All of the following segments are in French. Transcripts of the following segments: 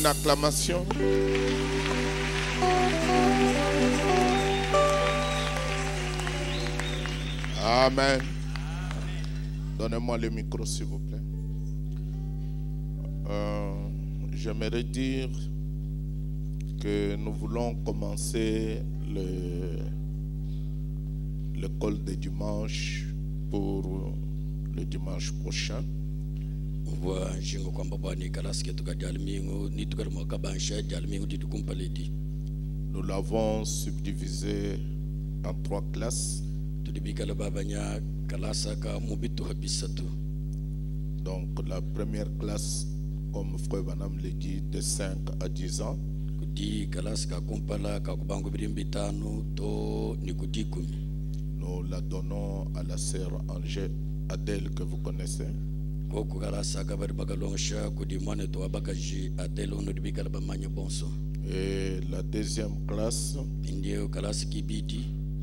acclamation. Amen. Donnez-moi le micro, s'il vous plaît. J'aimerais dire que nous voulons commencer l'école de dimanche pour le dimanche prochain. Nous l'avons subdivisé en 3 classes. Donc la première classe, comme Frère Banam l'a dit, de 5 à 10 ans. Nous la donnons à la sœur Adèle que vous connaissez. Et la deuxième classe,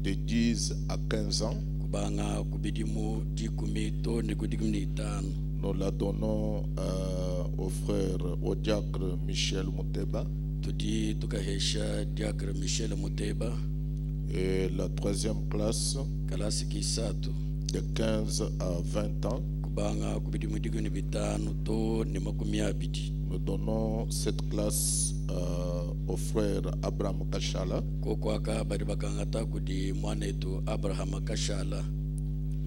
de 10 à 15 ans, nous la donnons au frère, au diacre Michel Muteba. Et la troisième classe, de 15 à 20 ans, nous donnons cette classe au frère Abraham Kashala.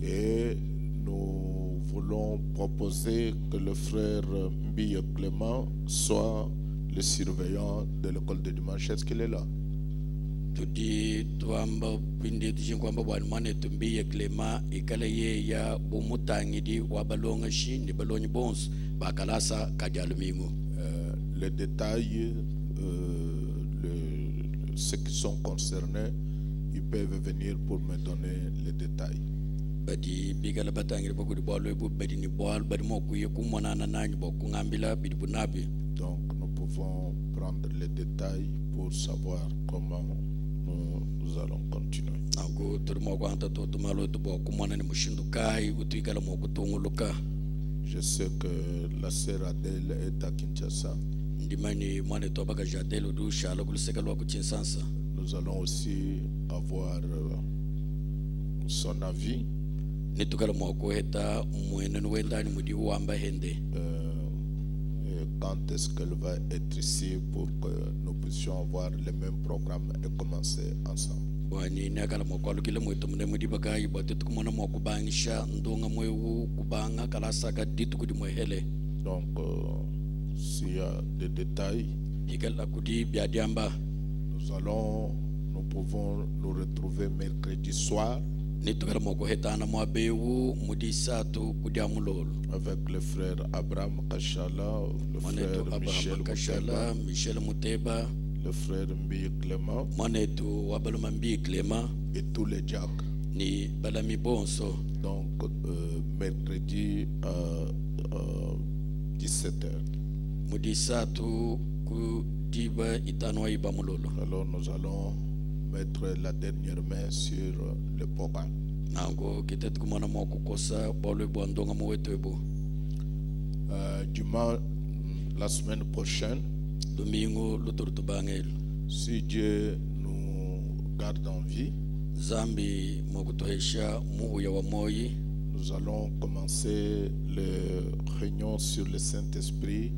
Et nous voulons proposer que le frère Mbiye Clément soit le surveillant de l'école de dimanche. Est-ce qu'il est là? Les détails, ceux qui sont concernés, ils peuvent venir pour me donner les détails. Donc nous pouvons prendre les détails pour savoir comment nous allons continuer. Je sais que la sœur Adèle est à Kinshasa. Nous allons aussi avoir son avis. Quand est-ce qu'elle va être ici pour que nous puissions avoir le même programme et commencer ensemble. Donc, s'il y a des détails, nous pouvons nous retrouver mercredi soir avec le frère Abraham Kashala, le frère Michel Muteba, le frère Mbiye Clément et tous les diacres. Donc mercredi à 17h. Alors nous allons mettre la dernière main sur le programme. Dimanche, la semaine prochaine, si Dieu nous garde en vie, nous allons commencer les réunions sur le Saint-Esprit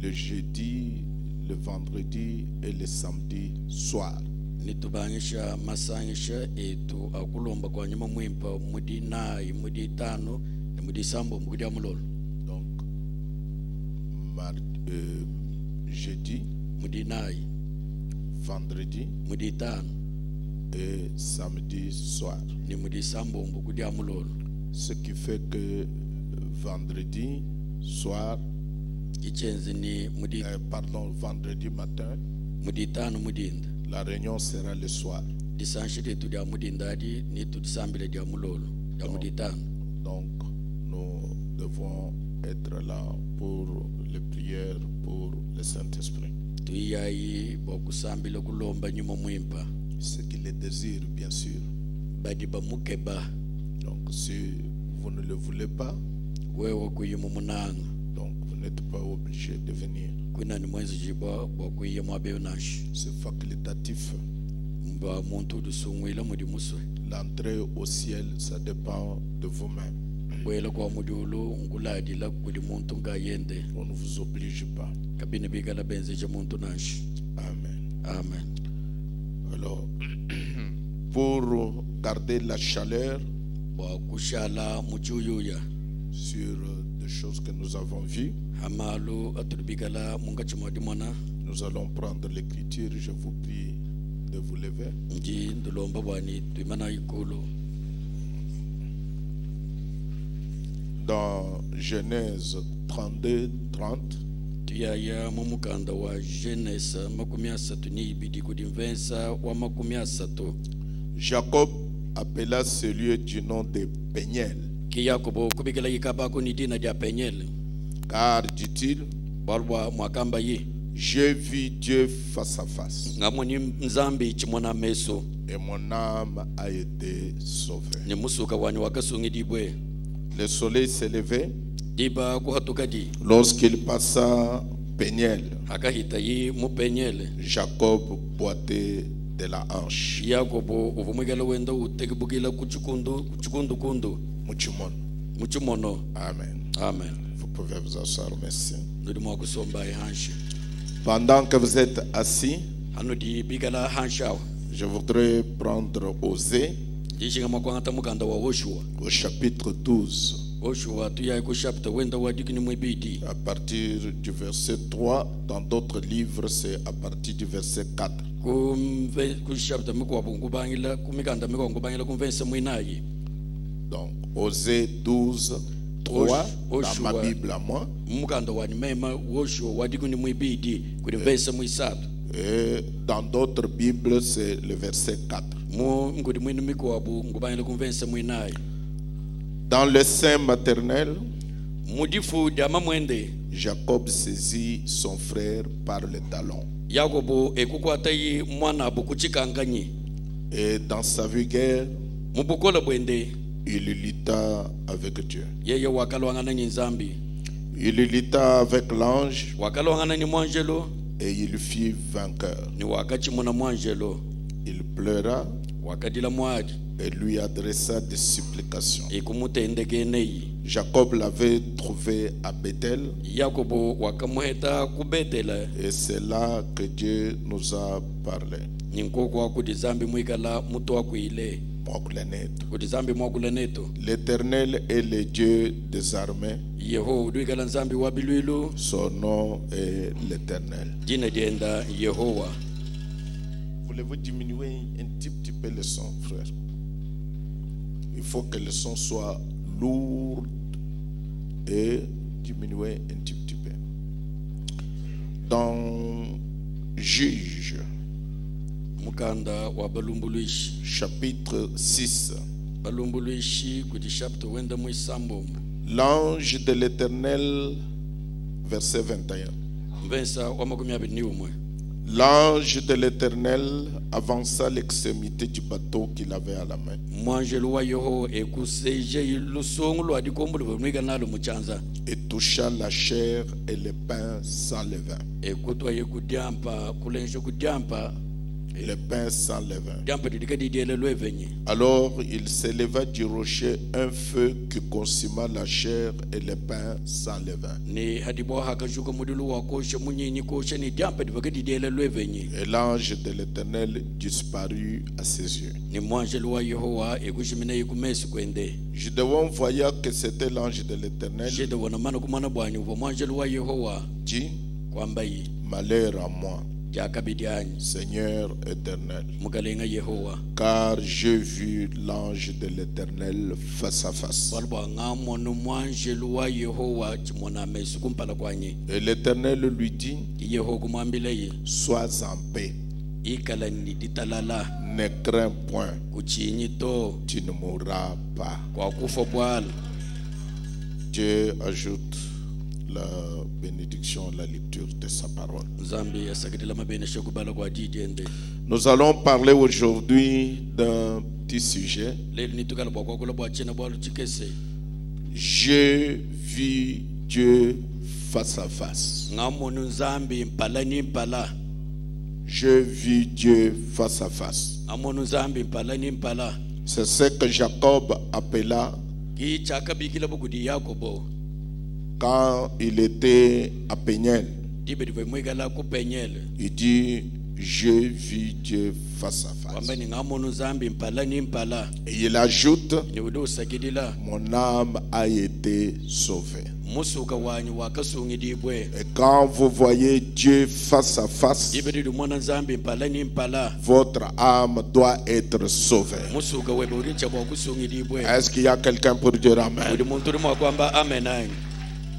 le jeudi, le vendredi et le samedi soir. Donc jeudi, vendredi et samedi soir. Ce qui fait que vendredi soir, vendredi matin, la réunion sera le soir. Donc nous devons être là pour les prières pour le Saint-Esprit. Ce qu'il le désire, bien sûr. Donc si vous ne le voulez pas, donc vous n'êtes pas obligé de venir. C'est facultatif. L'entrée au ciel, ça dépend de vous-même. On ne vous oblige pas. Amen. Amen. Alors, pour garder la chaleur sur des choses que nous avons vues, nous allons prendre l'écriture. Je vous prie de vous lever. Dans Genèse 32, 30, Jacob appela ce lieu du nom de Péniel. Car, dit-il, j'ai vu Dieu face à face. Et mon âme a été sauvée. Le soleil s'est levé lorsqu'il passa Péniel. Jacob boitait de la hanche. Muchimono. Amen. Amen. Vous pouvez vous asseoir, merci. Pendant que vous êtes assis, je voudrais prendre Osée au chapitre 12. À partir du verset 3, dans d'autres livres, c'est à partir du verset 4. Donc, Osée 12, 3, dans ma Bible à moi. Et dans d'autres Bibles, c'est le verset 4. Dans le sein maternel, Jacob saisit son frère par le talon. Et dans sa vulgaire, il lutta avec Dieu. Il lutta avec l'ange et il fut vainqueur. Il pleura et lui adressa des supplications. Jacob l'avait trouvé à Bethel. Et c'est là que Dieu nous a parlé. L'Éternel est le Dieu des armées. Son nom est l'Éternel. Voulez-vous diminuer un petit peu le son, frère? Il faut que le son soit lourd et diminuer un petit peu. Dans Juge, chapitre 6, l'ange de l'Éternel, verset 21. L'ange de l'Éternel avança l'extrémité du bateau qu'il avait à la main. Et toucha la chair et le pain sans levain. Le pain sans levain. Alors il s'éleva du rocher un feu qui consuma la chair et le pain sans levain. Et l'ange de l'Éternel disparut à ses yeux. Gédéon voyant que c'était l'ange de l'Éternel, dit: malheur à moi, Seigneur éternel, car j'ai vu l'ange de l'Éternel face à face. Et l'Éternel lui dit: sois en paix, ne crains point, tu ne mourras pas. Dieu ajoute la bénédiction, la lecture de sa parole. Nous allons parler aujourd'hui d'un petit sujet. J'ai vu Dieu face à face. Ngamonu nzambi mpala ni mpala. J'ai vu Dieu face à face. Ngamonu nzambi mpala ni mpala. C'est ce que Jacob appela Ki chaka bikila bukudi Yakobo. quand il était à Péniel. Dibe dibe mwigala ku Penyel. Il dit, j'ai vu Dieu face à face. Wamba ni ngamonu nzambi mpala ni mpala. Et il ajoute, Ni udo sakidila. mon âme a été sauvée. Musuka wanyu wakasungi dibwe. Et quand vous voyez Dieu face à face, Dibe dibe mwana nzambi mpala ni mpala. votre âme doit être sauvée. Musuka webe urincha wakusungi dibwe. Est-ce qu'il y a quelqu'un pour dire Amen? Udi muntu mwa kwamba amen.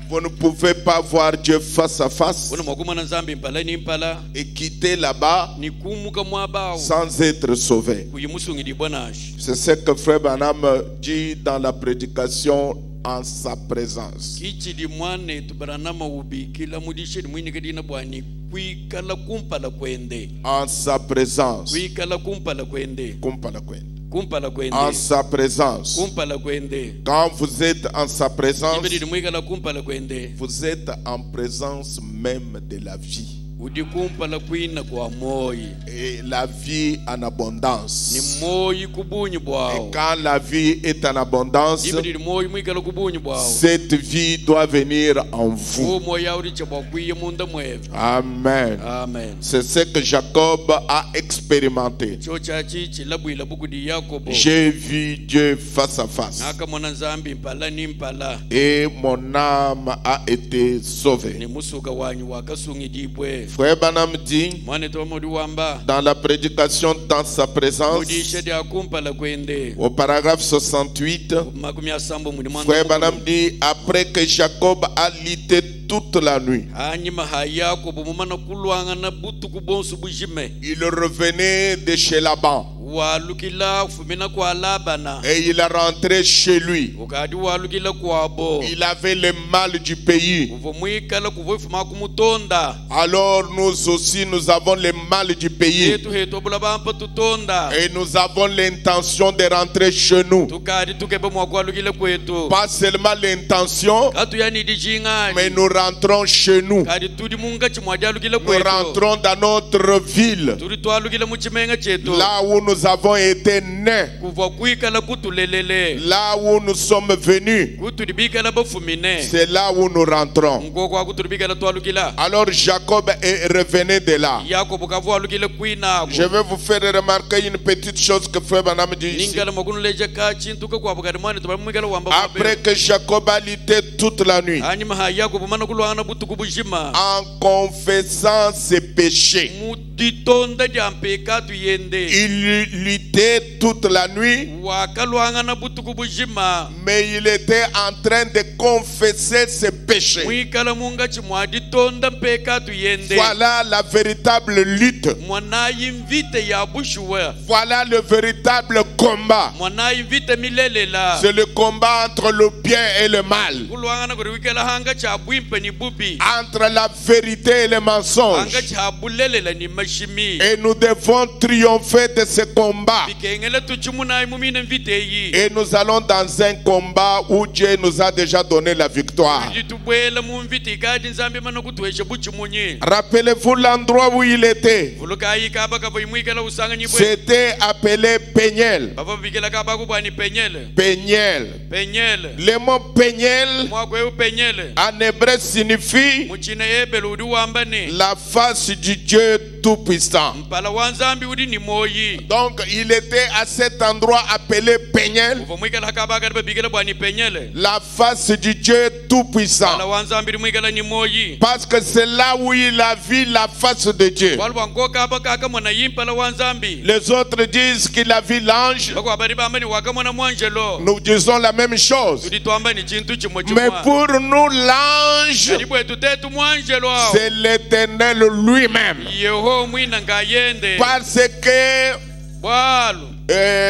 Vous ne pouvez pas voir Dieu face à face Uni mwakumana nzambi mpala ni mpala. et quitter là-bas Ni kumuka mwabao. sans être sauvé. Kuyimusungi dibwanash. C'est ce que Frère Branham dit dans la prédication en sa présence. Kichi di mwane tubaranama ubi kila mudishi mwini kadina bwani kuikala kumpala kwende. En sa présence. Kuikala kumpala kwende. Kumpala kwende. Kumpala kwende. En sa présence. Kumpala kwende. Quand vous êtes en sa présence, Ibedi mwikala kumpala kwende. vous êtes en présence même de la vie. Udi kumpala kwina kwa moyi. Et la vie en abondance. Ni moyi kubunyi Et bwao. quand la vie est en abondance, Ibedi moyi mwikala kubunyi bwao. cette vie doit venir en vous. Uo moya uri chaba kwiye munda mweve. Amen. Amen. C'est ce que Jacob a expérimenté. Chocha chichi labuila bukudi Yakobo. J'ai vu Dieu face à face. Naka mwana nzambi mpala ni mpala. Et mon âme a été sauvée. Ni musuka wanyu wakasungi dibwe. Frère Branham dit, Mwane to modi wamba. dans la prédication dans sa présence, Modi shedi akumpala kwende. au paragraphe 68, Makumi asambo mudi mwana. Frère Branham dit, après que Jacob a lutté toute la nuit, Anyima hayako bumana kulwanga na butu kubonsu bujime. il revenait de chez Laban Walukila fumina kwa labana. et il est rentré chez lui. Ukadi walukila kwa bo. Il avait le mal du pays. Kuvumwikala kuvufuma kumutonda. Alors nous aussi, nous avons le mal du pays. Yetu heto bulabampa tutonda. Et nous avons l'intention de rentrer chez nous. Tukadi tukebe mwakwalukila kwetu. Pas seulement l'intention, Katu yani dijinga. mais nous rentrons chez nous. Kadi tudi munga chimwadialukila Nous kwetu. rentrons dans notre ville, Turi twalukila muchimenga chetu. là où nous avons été nés, Kuva kuikala kutulelele. là où nous sommes venus. Kutulibikala bafumine. C'est là où nous rentrons. Ngoko akutulibikala twalukila. Alors Jacob est revenu de là. Yakobo kavualukila kwina. Je vais vous faire remarquer une petite chose que Frère Branham dit ici. Ningala makunuleja ka chintu ka kwa bugari mwana tubamwikala wamba. Après que Jacob a lutté toute la nuit, Anyima hayakobo mana kulwana butu kubujima. en confessant ses péchés, Mutitonda jampeka tuyende. il luttait toute la nuit, Wakalwanga na butu kubujima. mais il était en train de confesser ses péchés. Mwikala munga chimwadi tonda mpeka tuyende. Voilà la véritable lutte. Mwana invite ya bushuwa. Voilà le véritable combat. Mwana invite milelela. C'est le combat entre le bien et le mal, Kulwanga na kuriwikala hanga cha bwimpe ni bubi. entre la vérité et le mensonge. Hanga cha bulelela ni mashimi. Et nous devons triompher de ce combat. Bikengele tuchimuna imumina invite yi. Et nous allons dans un combat où Dieu nous a déjà donné la victoire. Jitubwela mu invite kadi nzambe mana kutwesha buchimunyi. Rappelez-vous l'endroit où il était. Vuluka yi kaba kaba imwikala usanga nyibwe. C'était appelé Péniel. Baba bikela kaba kubani penyele. Péniel. Penyele. Le mot Péniel Mwakwe penyele. en hébreu signifie Muchina yebele udi wambane. la face du Dieu Tout-Puissant. Mpala wanzambi udi ni moyi. Donc il était à cet endroit appelé Péniel, Uva mwikala kaba kaba bikela bwani penyele. la face du Dieu Mpala Tout-Puissant. wanzambi mwikala ni moyi. Parce que c'est là où il a vu la face de Dieu. Walwa ngoka hapa kaka mwana yimpala wanzambi. Les autres disent qu'il a vu l'ange. Bako habari bambani waka mwana mwanjelo. Nous disons la même chose. Tudi twamba ni chintu chimwe Mais chimwa. pour nous, l'ange, Karibu etu tetu mwanjelo. c'est l'Éternel lui-même. Yeho mwina ngayende. Parce que Bwalu.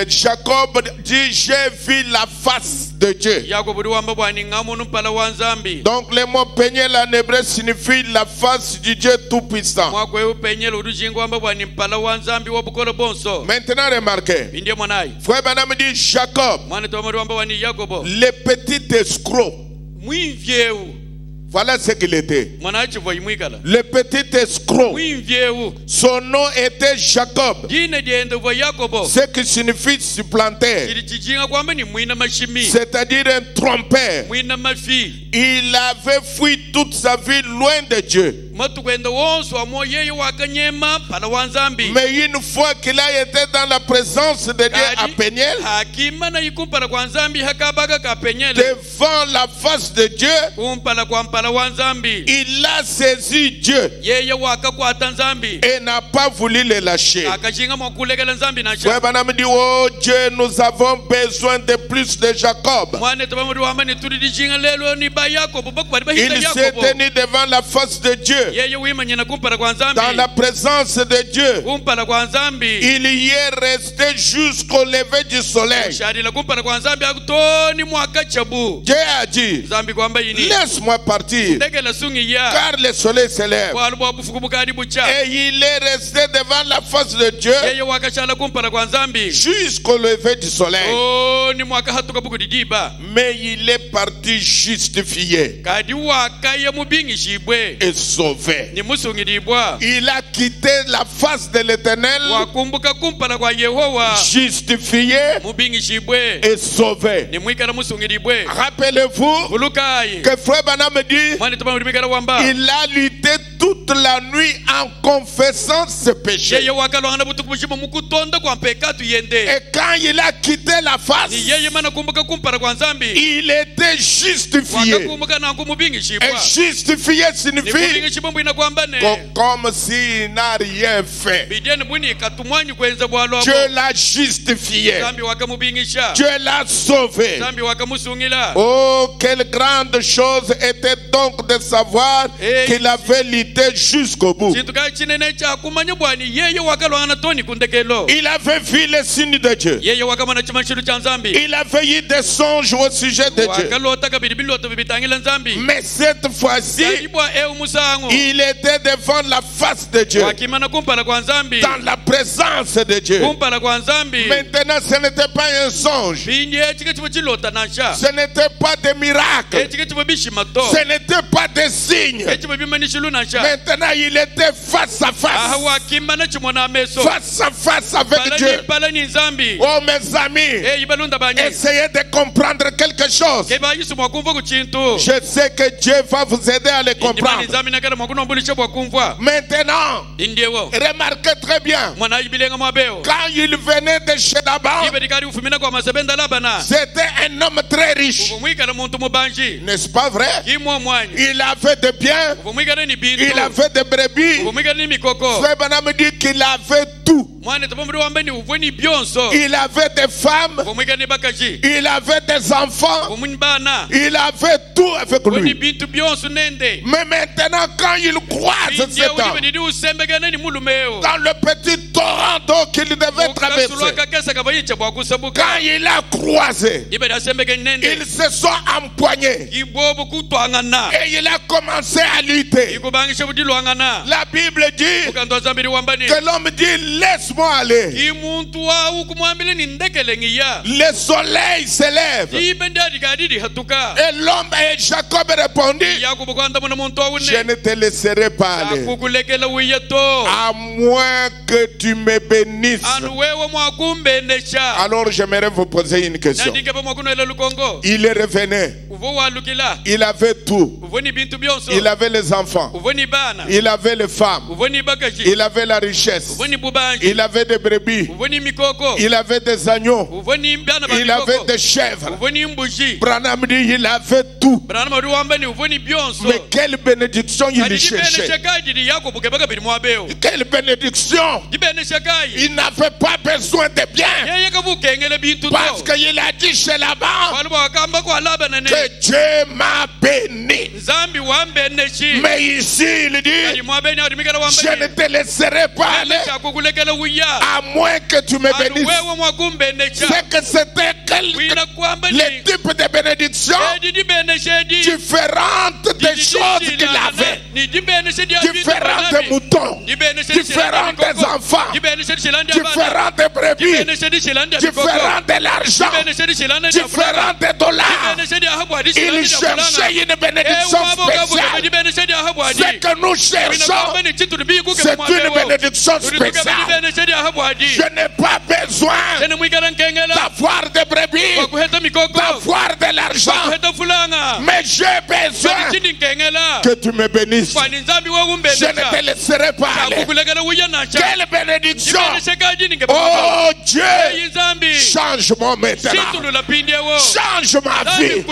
Jacob dit, j'ai vu la face de Dieu. Yakobo wamba bwani ngamunu mpala wanzambi. Donc le mot Péniel en hébreu signifie la face du Dieu Tout-Puissant. Mwakwe upenyele udujingo wamba bwani mpala wanzambi wabukolo bonso. Maintenant remarquez, Indie mwanai. Frère Branham dit Jacob, Mwana tomori wamba bwani Yakobo. le petit escroc. Mwinvyeu. Voilà ce qu'il était. mwana chivo imwikala Le petit escroc. mwimvyewu Son nom était Jacob. dine dyende vo yakobo Ce qui signifie supplanter. chili chichinga kwamba ni mwina mashimi C'est-à-dire un trompeur. mwina mafi Il avait fui toute sa vie loin de Dieu. matukwenda wonso wamo yeye wakanyema pala wa nzambi Mais une fois qu'il a été dans la présence de Dieu à Péniel, hakimana ikumpala kwa nzambi hakabaga ka penyele devant la face de Dieu, kumpala kwa mpala wa nzambi il a saisi Dieu yeye wakakwata nzambi et n'a pas voulu le lâcher. akachinga mwakulekela nzambi Frère nasha Branham dit, oh Dieu, nous avons besoin de plus de Jacob. mwane tabamudi wamani tuli dichinga lelo ni ba yakobo bakubali bahita Il s'est yakobo tenu devant la face de Dieu, yeye wimanyina kumpala kwa nzambi dans la présence de Dieu. kumpala kwa nzambi Il y est resté jusqu'au lever du soleil. shadila kumpala kwa nzambi akutoni mwaka chabu Dieu a dit, nzambi kwamba yini laisse-moi partir, ndekela sungi ya car le soleil s'élève. bwaluba bufuku bukali bucha Et il est resté devant la face de Dieu yeye wakashala kumpala kwa nzambi jusqu'au lever du soleil. ni mwaka hatuka buku didiba Mais il est parti justifié kadi wakaye mubingishibwe et sauvé. ni musungilibwa Il a quitté la face de l'Éternel, wakumbuka kumpala kwa yehowa justifié mubingishibwe et sauvé. ni mwikala musungilibwe Rappelez-vous bulukayi que Frère Branham dit, mwana tubamudimikala wamba il a lutté toute la nuit en confessant ses péchés. yeye wakalwangana butuku bushimo mukutonda kwa mpekatu yende Et quand il a quitté la face, ni yeye mana kumbuka kumpala kwa nzambi il était justifié. wakakumbuka nangu Et mubingishibwa justifié ni signifie mubingishibwa mbwina kwamba ne comme s'il n'a rien fait. bideni bwini katumwanyi kwenza bwalwako Dieu l'a justifié. nzambi wakamubingisha Dieu l'a sauvé. nzambi wakamusungila Oh, quelle grande chose était donc de savoir qu'il avait lutté jusqu'au bout. chintu ka chinene chakumanya bwani yeye wakalwangana toni kundekelo Il avait vu les signes de Dieu. yeye wakamana chimanchilu cha nzambi Il avait eu des songes au sujet de Dieu. wakalota kabili biloto bibitangila nzambi Mais cette fois-ci, kadibwa musango il était devant la face de Dieu, wakimana kumpala kwa nzambi dans la présence de Dieu. kumpala kwa nzambi Maintenant, ce n'était pas un songe. bindi echike chibo chilota nasha Ce n'était pas des miracles. echike chibo bishimato Ce n'était pas des signes. echibo bimanishilu nasha Maintenant, il était face à aha face. wakimana chimona meso Face à face avec Dieu. palani nzambi Oh, mes amis, ibalunda banye essayez de comprendre quelque chose. keba yisumwa kumva ku chintu Je sais que Dieu va vous aider à le indimani comprendre. nzambi nakala mwakunombulisha bwa kumva Maintenant, indiewo remarquez très bien. mwana ayibilenga mwabeo Quand il venait de chez Laban, ibe dikali ufumina kwa masebenda labana c'était un homme très riche. uvumwikala muntu mubanji N'est-ce pas vrai? kimwa mwanyi Il avait des biens, uvumwikala ni bintu il avait des brebis. uvumwikala ni mikoko Frère Branham dit qu'il avait tout. mwana tapamudi wambe ni uvweni byonso Il avait des femmes, uvumwikala ni bakaji il avait des enfants, uvumwini bana il avait tout avec uvweni lui. bintu byonso nende Mais maintenant, quand il croise cet homme indiewo usembegana ni mulumeo dans le petit torrent d'eau qu'il devait traverser, mukasulwaka kesa kabayicha bwa kusabuka quand il a croisé, ibe dasembegani nende ils se sont empoignés ibobu kutwangana et il a commencé à lutter. ikubangisha budilwangana La Bible dit ukandwa zambiri wambani que l'homme dit, laisse-moi aller. imuntu wawu kumwambile ni ndekele ngiya Le soleil s'élève. ibe ndadikadidi hatuka Et l'homme et Jacob répondit, yakubu kwanda muna muntu je wawune ne te laisserai pas aller, akukulekela wiyeto à moins que tu me bénisses. anu wewe mwakumbenesha Alors j'aimerais vous poser une question. nandikepe mwakunoela lukongo Il est revenu, uvo walukila il avait tout. uvoni bintu byonso Il avait les enfants, uvoni bana il avait les femmes, uvoni bakaji il avait la richesse, uvoni bubanji il avait des brebis, uvoni mikoko il avait des agneaux, uvoni bana il avait mikoko des chèvres. uvoni mbuji Branham dit, il avait tout. brana madu wambani uvoni byonso Mais quelle bénédiction il kadidi cherchait. benesha kaji yakubu kebaka biri mwabeo Quelle bénédiction. dibenesha kaji Il n'avait pas besoin de bien. yeye kabukengele bintu Parce to qu'il a dit chez Laban waluba wakamba kwa labana ne que Dieu m'a béni. nzambi wambeneshi Mais ici, il dit, kali mwabeni adimikala je ne wambani te laisserai pas aller chakukulekela wiya à moins que tu me anu bénisses. wewe mwakumbenesha C'est que c'était wina kwamba ni le type de bénédiction edidi benesha edi différente des choses qu'il avait. ni différents des moutons, différents des enfants, différents des brebis, différents de l'argent, différents des dollars. Il cherchait une bénédiction spéciale. Ce que nous cherchons, c'est une bénédiction spéciale. Je n'ai pas besoin d'avoir des brebis, d'avoir de l'argent, mais j'ai besoin que tu me bénisses. Je ne te laisserai pas aller. Quelle bénédiction! Oh Dieu, change-moi maintenant. Change ma vie.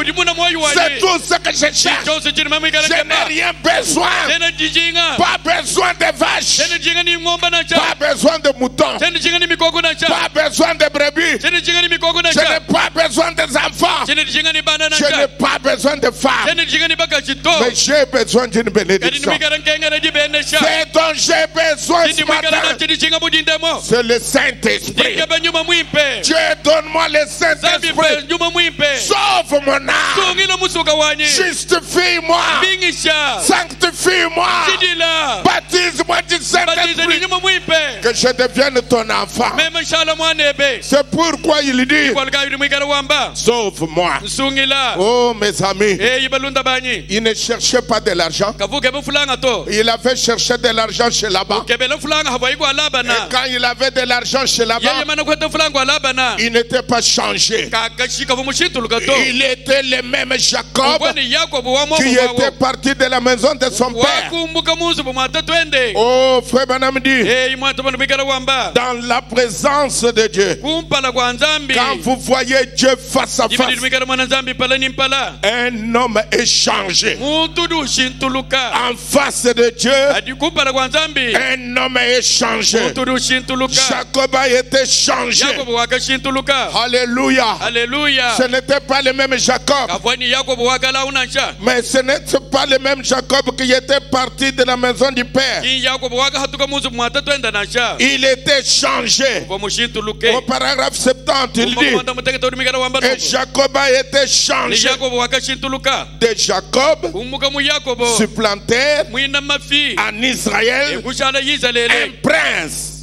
C'est tout ce que je cherche. Je n'ai rien besoin. Pas besoin de vaches. Pas besoin de moutons. Pas besoin de brebis. Je n'ai pas besoin des enfants. Je n'ai pas besoin de femmes. Mais j'ai besoin d'une bénédiction. C'est dont j'ai besoin ce matin. C'est le Saint-Esprit. Dieu, donne-moi le Saint-Esprit. Sauve mon âme. Justifie-moi. Sanctifie-moi. Baptise-moi du Saint-Esprit. Que je devienne ton enfant. C'est pourquoi il dit: sauve-moi. Oh mes amis, il ne cherchait pas de l'argent. Il avait cherché de l'argent chez Laban. Et quand il avait de l'argent chez Laban, il n'était pas changé. Il était le même Jacob qui était parti de la maison de son père. Oh frère Branham dit, dans la présence de Dieu, quand vous voyez Dieu face à face, un homme est changé. En face de Dieu, un homme est changé. Jacob a été changé. Alléluia. Ce n'était pas le même Jacob. Mais ce n'était pas le même Jacob qui était parti de la maison du père. Il était changé. Au paragraphe 70, il dit: et Jacob a été changé. De Jacob, supplanter en Israël un prince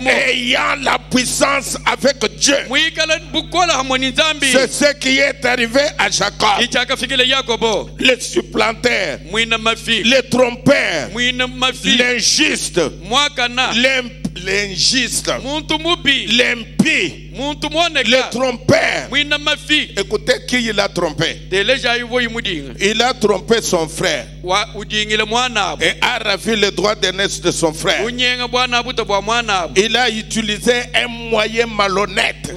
ayant la puissance avec Dieu. C'est ce qui est arrivé à Jacob. Le supplanteur, le trompeur, l'injuste, l'impie, le trompeur. Écoutez qui il a trompé. Il a trompé son frère et a ravi le droit d'aînesse de son frère. Il a utilisé un moyen malhonnête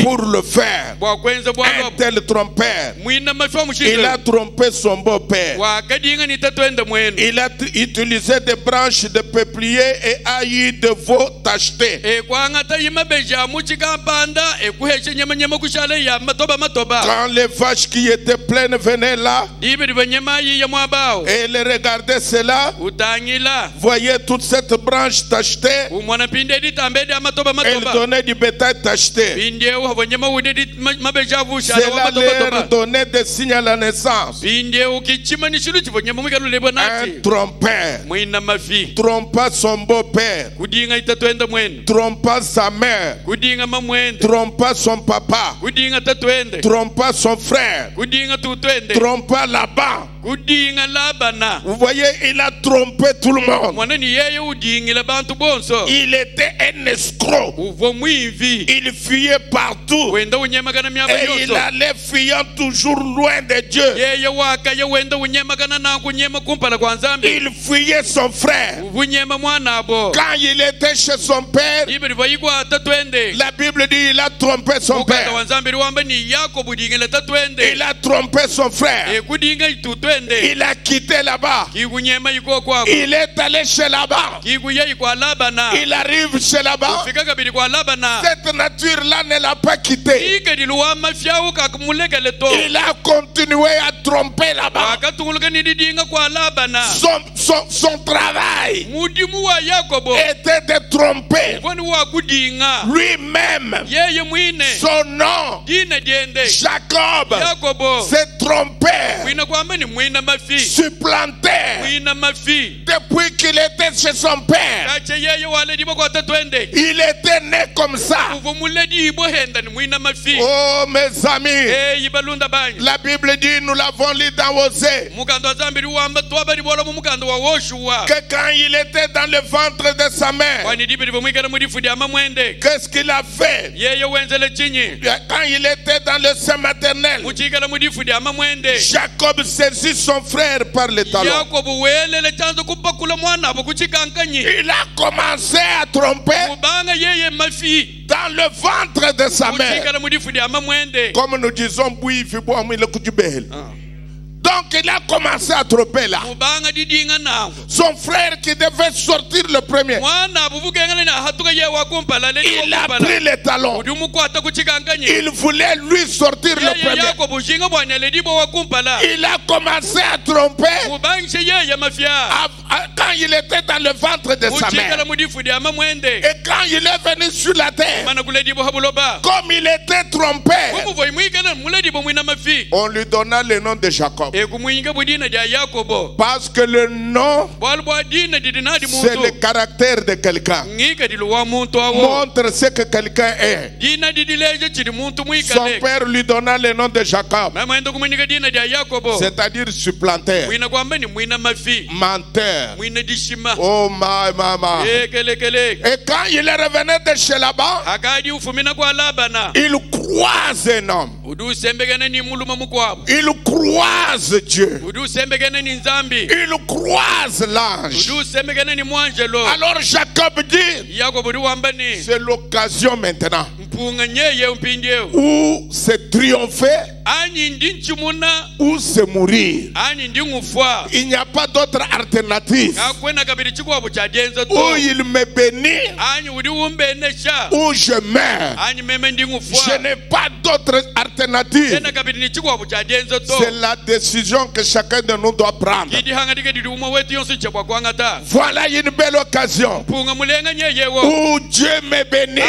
pour le faire. Un tel trompeur. Il a trompé son beau-père. Il a utilisé des branches de peuplier et a eu de veau tacheté. Quand les vaches qui étaient pleines venaient là et les regardaient cela, voyaient toute cette branche tachetée, elles donnaient du bétail tacheté. Cela leur donnait des signes à la naissance. Un trompeur trompa son beau-père, trompa sa mère, trompa son papa, trompa son frère, trompa Laban. Vous voyez, il a trompé tout le monde. Il était un escroc. Il fuyait partout. Et il allait fuyant toujours loin de Dieu. Il fuyait son frère. Quand il était chez son père, la Bible dit il a trompé son père. Il a trompé son frère. Il a quitté là-bas. Il est allé chez Laban. Il arrive chez Laban. Cette nature-là ne l'a pas quitté. Il a continué à tromper Laban. Son travail était de tromper. Lui-même, son nom, Jacob, s'est trompé, supplanté depuis qu'il était chez son père. Il était né comme ça. Oh mes amis, la Bible dit, nous l'avons lu dans Osée, que quand il était dans le ventre de sa mère, qu'est-ce qu'il a fait? Quand il était dans le sein maternel, Jacob saisit son frère par le talon. Il a commencé à tromper dans le ventre de sa mère. Comme nous disons, donc il a commencé à tromper là. Son frère qui devait sortir le premier, il a pris les talons. Il voulait lui sortir le premier. Il a commencé à tromper quand il était dans le ventre de sa mère. Et quand il est venu sur la terre, comme il était trompé, on lui donna le nom de Jacob. Parce que le nom, c'est le caractère de quelqu'un. Montre ce que quelqu'un est. Son père lui donna le nom de Jacob, c'est-à-dire supplanteur, menteur. Oh ma. Et quand il est revenu de chez Laban, il croise un homme. Il croise Dieu. Il croise l'ange. Alors Jacob dit, c'est l'occasion maintenant où c'est triompher ou c'est mourir. Il n'y a pas d'autre alternative. Ou il me bénit ou je meurs. Je n'ai pas d'autre alternative. C'est la décision que chacun de nous doit prendre. Voilà une belle occasion où Dieu me bénit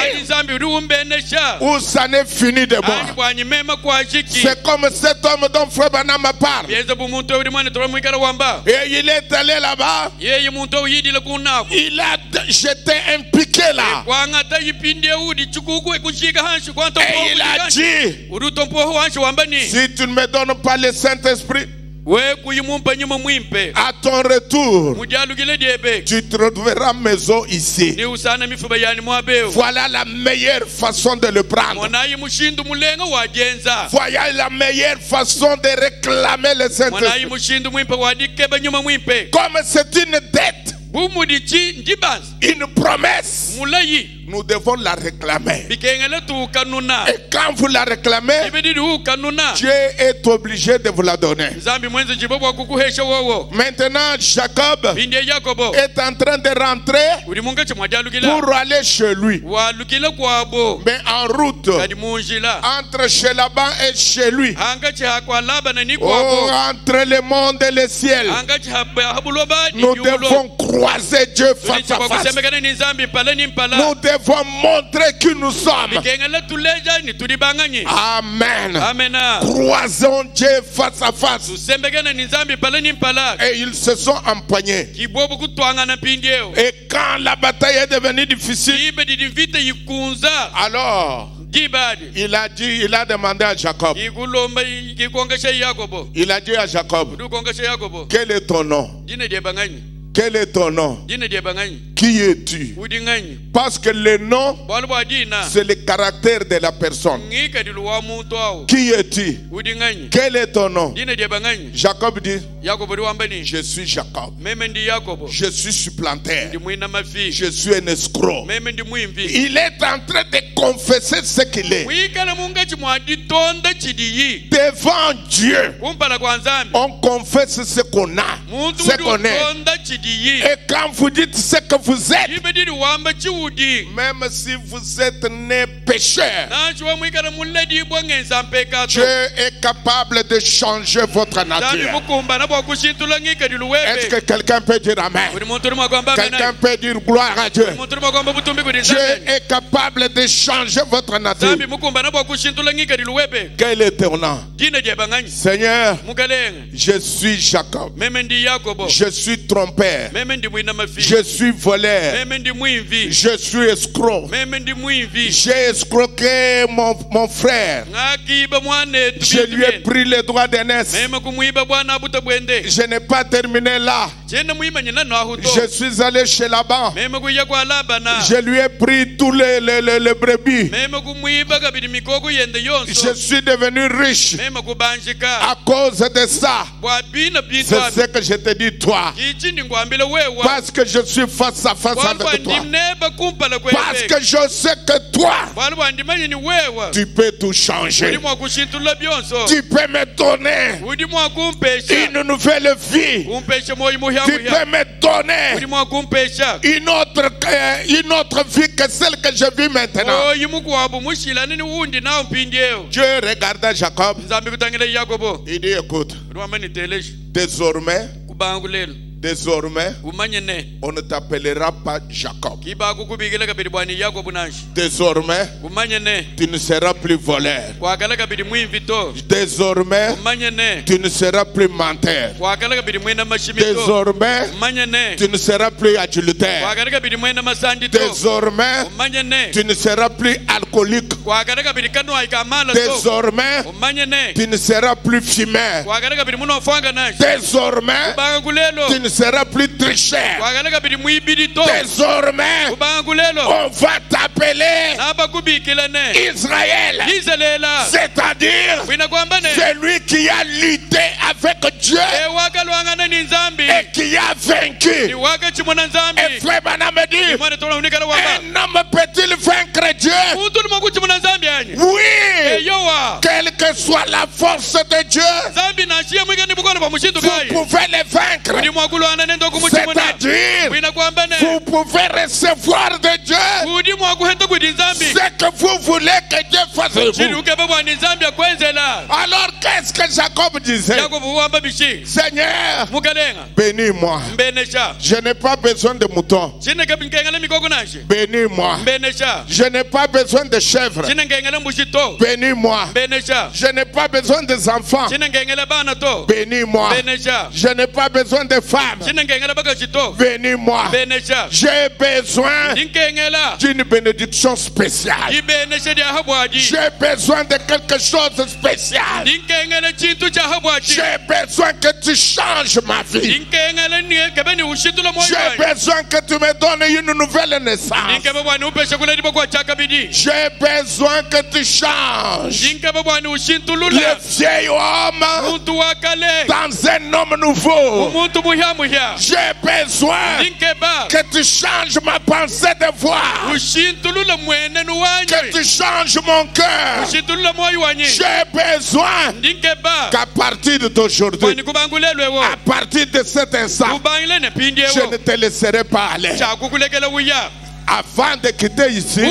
ou ça n'est fini de moi. C'est comme cet homme dont Frère Branham parle. Et il est allé là-bas. Il a jeté un piquet là. Et il a dit, si tu ne me donnes pas le Saint-Esprit, à ton retour, tu trouveras maison ici. Voilà la meilleure façon de le prendre. Voilà la meilleure façon de réclamer le Saint-Esprit. Comme c'est une dette, une promesse, nous devons la réclamer. Et quand vous la réclamez, Dieu est obligé de vous la donner. Maintenant, Jacob est en train de rentrer pour aller chez lui. Mais en route, entre chez Laban et chez lui, entre le monde et le ciel, nous devons croiser Dieu face à face. Nous devons montrer qui nous sommes. Amen. Croisons Dieu face à face. Et ils se sont empoignés. Et quand la bataille est devenue difficile, alors il a demandé à Jacob. Il a dit à Jacob, quel est ton nom? Quel est ton nom? Qui es-tu? Parce que le nom, c'est le caractère de la personne. Qui es-tu? Quel est ton nom? Jacob dit, Je suis Jacob. Je suis supplantaire. Je suis un escroc. Il est en train de confesser ce qu'il est. Devant Dieu, on confesse ce qu'on a, ce qu'on est. Et quand vous dites ce que vous êtes, même si vous êtes né pécheur, Dieu est capable de changer votre nature. Est-ce que quelqu'un peut dire amen? Quelqu'un peut dire gloire à Dieu? Dieu est capable de changer votre nature. Quel est ton nom? Seigneur, je suis Jacob. Je suis trompeur. Je suis voleur. Je suis escroc. J'ai escroqué mon frère. Je lui ai pris les droits d'aînesse. Je n'ai pas terminé là. Je suis allé chez Laban. Je lui ai pris tous les brebis. Je suis devenu riche à cause de ça. C'est ce que je te dis toi. Parce que je suis face à face avec toi. Parce que je sais que toi, tu peux tout changer. Tu peux me donner une nouvelle vie. Tu peux me donner une autre vie que celle que je vis maintenant. Dieu regarda Jacob. Il dit écoute, désormais, on ne t'appellera pas Jacob. Désormais, tu ne seras plus voleur. Désormais, tu ne seras plus menteur. Désormais, tu ne seras plus adultère. Désormais, tu ne seras plus alcoolique. Désormais, tu ne seras plus fumeur. Désormais, tu ne seras plus tricheur. Désormais, on va t'appeler Israël. C'est-à-dire celui qui a lutté avec Dieu et qui a vaincu. Et frère Branham dit, un homme peut-il vaincre Dieu? Oui. Quelle que soit la force de Dieu, vous pouvez les vaincre. C'est-à-dire, vous pouvez recevoir de Dieu ce que vous voulez que Dieu fasse de vous. Alors qu'est-ce que Jacob disait? Seigneur, bénis-moi. Je n'ai pas besoin de moutons. Bénis-moi. Je n'ai pas besoin de chèvres. Bénis-moi. Je n'ai pas besoin des enfants. Bénis-moi. Je n'ai pas besoin de femmes. Bénis-moi. J'ai besoin d'une bénédiction spéciale. J'ai besoin de quelque chose de spécial. J'ai besoin que tu changes ma vie. J'ai besoin que tu me donnes une nouvelle naissance. J'ai besoin que tu changes le vieil homme dans un homme nouveau. J'ai besoin que tu changes ma pensée de voir. Que tu changes mon cœur. J'ai besoin qu'à partir d'aujourd'hui, à partir de cet instant, je ne te laisserai pas aller. Avant de quitter ici,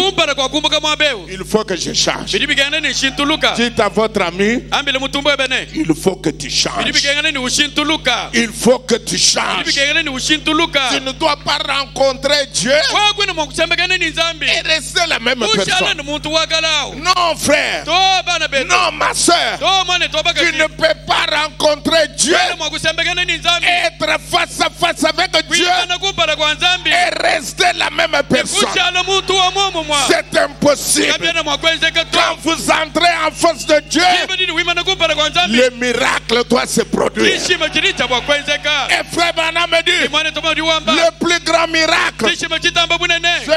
il faut que je change. Dites à votre ami, il faut que tu changes. Il faut que tu changes. Tu ne dois pas rencontrer Dieu et rester la même personne. Non, frère. Non, ma soeur. Tu ne peux pas rencontrer Dieu, être face à face avec Dieu et rester la même personne. C'est impossible. Quand vous entrez en face de Dieu, le miracle doit se produire. Et frère Branham me dit, le plus grand miracle, ce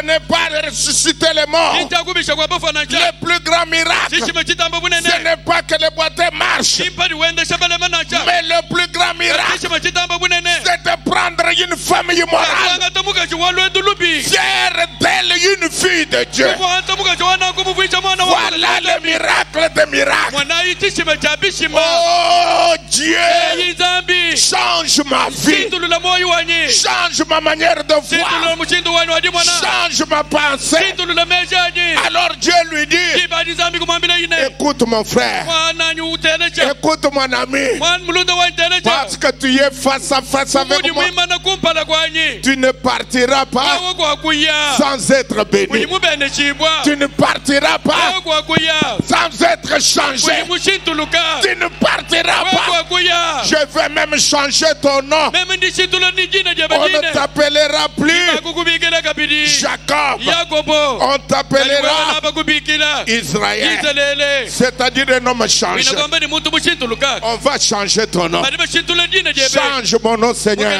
n'est pas de ressusciter les morts. Le plus grand miracle, ce n'est pas que les boiteux marchent. Mais le plus grand miracle, femme immorale, faire d'elle une fille de Dieu. Voilà le miracle des miracles. Oh Dieu, change ma vie, change ma manière de voir, change ma pensée. Alors Dieu lui dit, écoute mon frère, écoute mon ami, parce que tu es face à face avec moi, tu ne partiras pas sans être béni. Tu ne partiras pas sans être changé. Tu ne partiras pas. Je vais même changer ton nom. On ne t'appellera plus Jacob. On t'appellera Israël. C'est-à-dire un homme changé. On va changer ton nom. Change mon nom, Seigneur.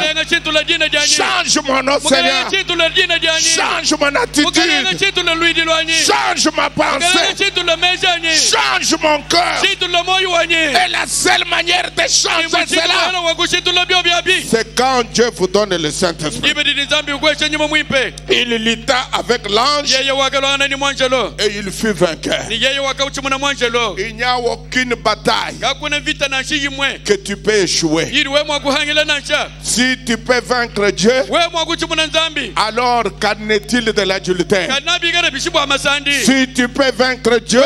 Change mon nom, Seigneur. Change mon attitude. Change ma pensée. Change mon cœur. Et la seule manière de changer cela, c'est quand Dieu vous donne le Saint-Esprit. Il lutta avec l'ange et il fut vainqueur. Il n'y a aucune bataille que tu peux échouer. Si tu peux vaincre Dieu, alors qu'en est-il de l'adultère? Si tu peux vaincre Dieu,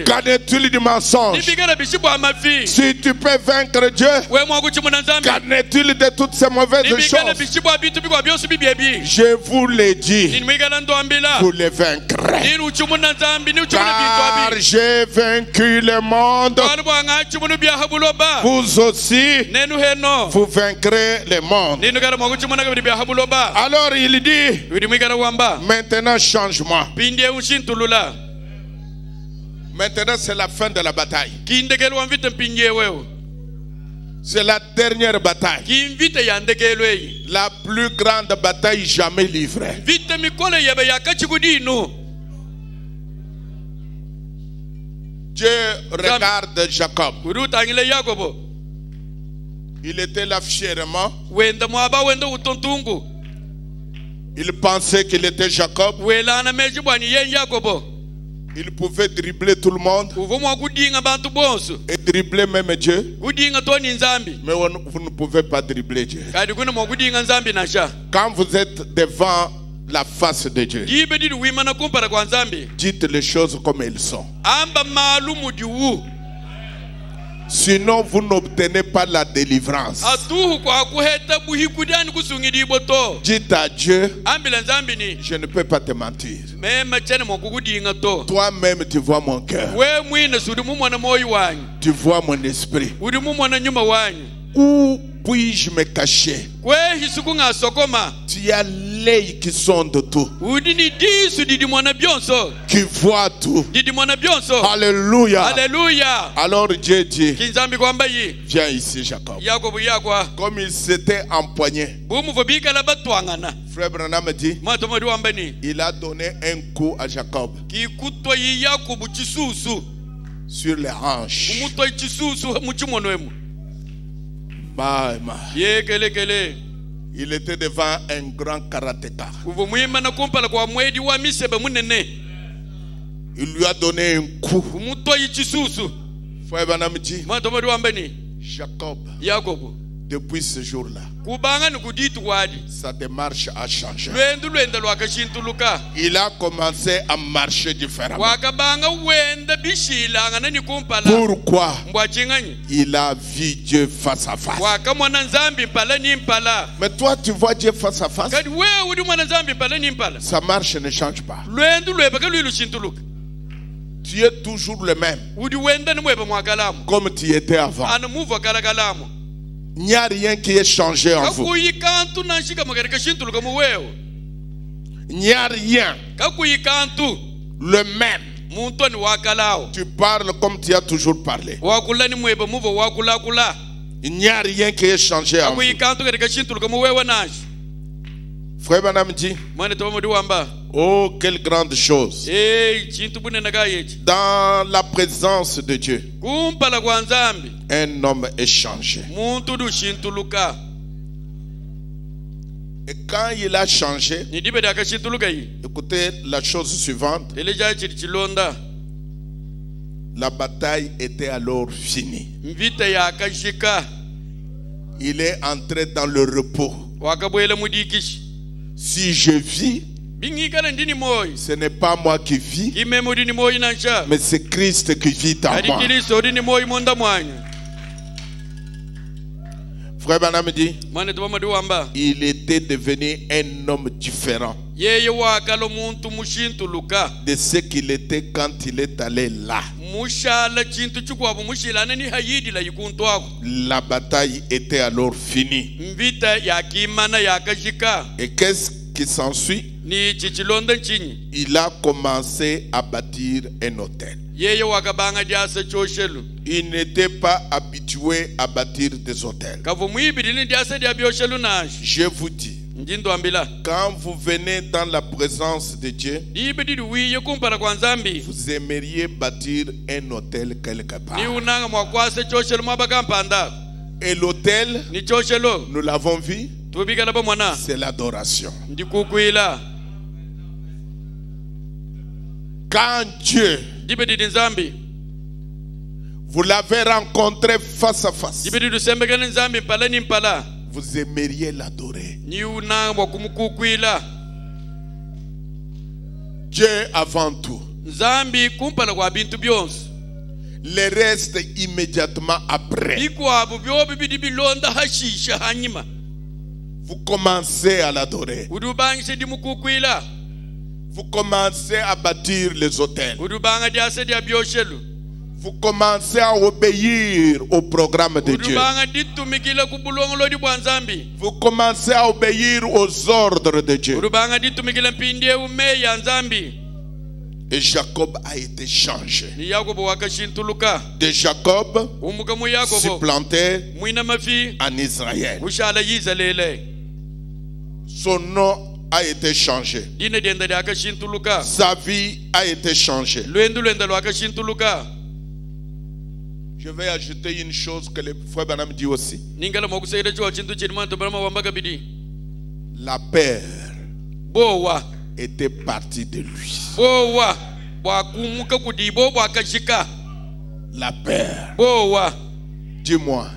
qu'en est-il du mensonge? Si tu peux vaincre Dieu, qu'en est-il de toutes ces mauvaises choses? Je vous l'ai dit, vous les vaincrez. Car j'ai vaincu le monde. Vous aussi, vous vaincrez le monde. Alors il dit, maintenant change-moi. Maintenant c'est la fin de la bataille. C'est la dernière bataille. La plus grande bataille jamais livrée. Dieu regarde Jacob. Il était là fièrement. Il pensait qu'il était Jacob. Il pouvait dribbler tout le monde et dribbler même Dieu. Mais vous ne pouvez pas dribbler Dieu. Quand vous êtes devant la face de Dieu, dites les choses comme elles sont. Sinon, vous n'obtenez pas la délivrance. Dites à Dieu, je ne peux pas te mentir. Toi-même, tu vois mon cœur. Tu vois mon esprit. Où puis-je me cacher? Tu as l'œil qui sonde tout, qui voit tout. Alléluia. Alors Dieu dit, viens ici Jacob. Comme il s'était empoigné, Frère Branham dit, il a donné un coup à Jacob sur les hanches. Il était devant un grand karatéka. Il lui a donné un coup. Frère Branham dit, Jacob, depuis ce jour-là, sa démarche a changé. Il a commencé à marcher différemment. Pourquoi? Il a vu Dieu face à face. Mais toi, tu vois Dieu face à face. Sa marche ne change pas. Tu es toujours le même, comme tu étais avant. Il n'y a rien qui est changé en vous. Il n'y a rien. Le même. Tu parles comme tu as toujours parlé. Il n'y a rien qui est changé en vous. Frère Branham dit, oh, quelle grande chose. Dans la présence de Dieu, un homme est changé. Et quand il a changé, écoutez la chose suivante. La bataille était alors finie. Il est entré dans le repos. Si je vis, ce n'est pas moi qui vis, mais c'est Christ qui vit en moi. Frère Branham dit, il était devenu un homme différent de ce qu'il était quand il est allé là. La bataille était alors finie. Et qu'est-ce qui s'ensuit? Il a commencé à bâtir un hôtel. Il n'était pas habitué à bâtir des hôtels. Je vous dis, quand vous venez dans la présence de Dieu, vous aimeriez bâtir un hôtel quelque part. Et l'hôtel, nous l'avons vu, c'est l'adoration. Quand Dieu, vous l'avez rencontré face à face, vous aimeriez l'adorer. Dieu avant tout. Le reste immédiatement après. Vous commencez à l'adorer. Vous commencez à bâtir les hôtels. Vous commencez à obéir au programme de Dieu. Vous commencez à obéir aux ordres de Dieu. Et Jacob a été changé. De Jacob supplanté en Israël. Son nom a été changé. Sa vie a été changée. Je vais ajouter une chose que le frère Branham dit aussi. La peur était partie de lui. La peur. Dis-moi,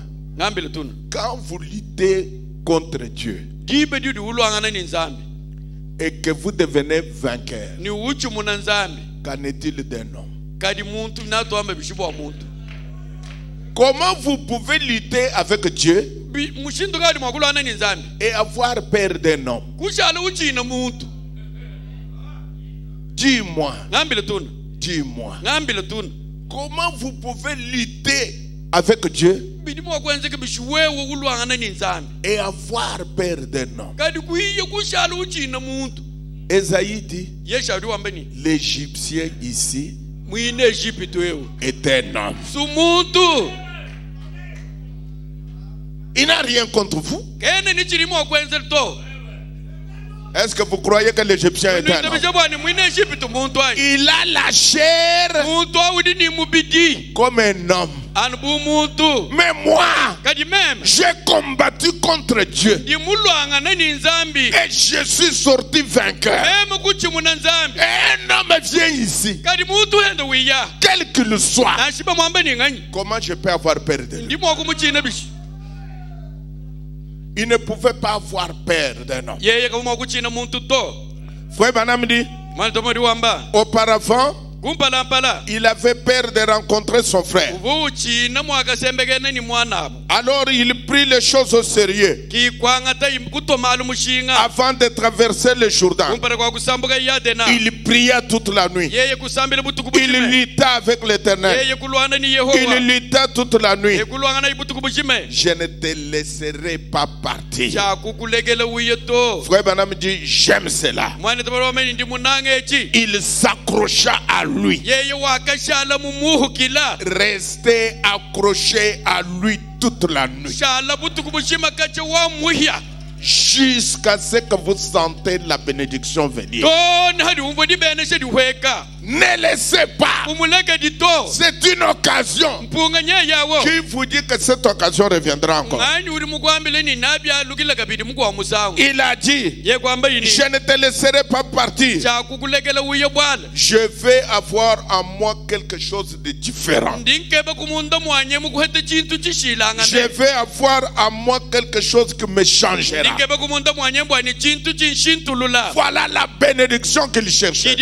quand vous luttez contre Dieu et que vous devenez vainqueur, qu'en est-il d'un homme? Comment vous pouvez lutter avec Dieu et avoir peur d'un homme? Dis-moi. Dis-moi. Comment vous pouvez lutter avec Dieu et avoir peur d'un homme? Esaïe dit, l'Égyptien ici est un homme. Il n'a rien contre vous. Est-ce que vous croyez que l'Égyptien est un homme? Il a la chair comme un homme. Mais moi, j'ai combattu contre Dieu et je suis sorti vainqueur. Et un homme vient ici, quel qu'il soit, comment je peux avoir peur de lui? Il ne pouvait pas avoir peur d'un homme. Frère Branham dit, auparavant, il avait peur de rencontrer son frère. Alors il prit les choses au sérieux. Avant de traverser le Jourdain, il pria toute la nuit. Il lutta avec l'Éternel. Il lutta toute la nuit. Je ne te laisserai pas partir. Frère Branham dit, j'aime cela. Il s'accrocha à lui. Restez accroché à lui toute la nuit, jusqu'à ce que vous sentez la bénédiction venir. Ne laissez pas. C'est une occasion qui vous dit que cette occasion reviendra encore. Il a dit, je ne te laisserai pas partir. Je vais avoir en moi quelque chose de différent. Je vais avoir en moi quelque chose qui me changera. Voilà la bénédiction qu'il cherchait.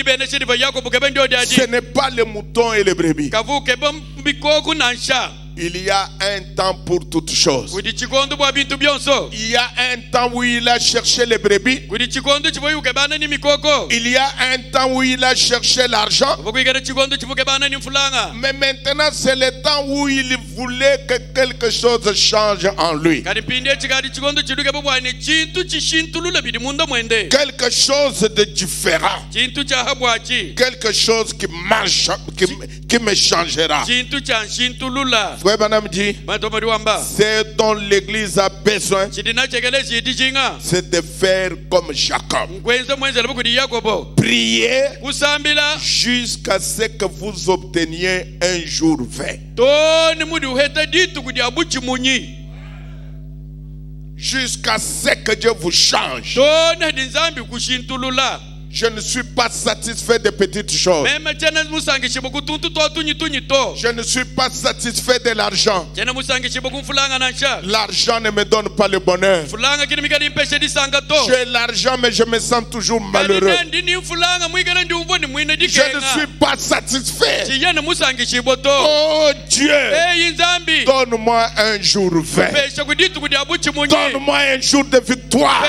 Ce n'est pas les moutons et les brebis. Il y a un temps pour toutes choses. Il y a un temps où il a cherché les brebis. Il y a un temps où il a cherché l'argent. Mais maintenant c'est le temps où il voulait que quelque chose change en lui. Quelque chose de différent. Quelque chose qui marche, qui me changera. Frère Branham dit, ce dont l'église a besoin, c'est de faire comme Jacob. Priez jusqu'à ce que vous obteniez un jour 20. Jusqu'à ce que Dieu vous change. Je ne suis pas satisfait des petites choses. Je ne suis pas satisfait de l'argent. L'argent ne me donne pas le bonheur. J'ai l'argent mais je me sens toujours malheureux. Je ne suis pas satisfait. Oh Dieu, donne-moi un jour 20. Donne-moi un jour de victoire.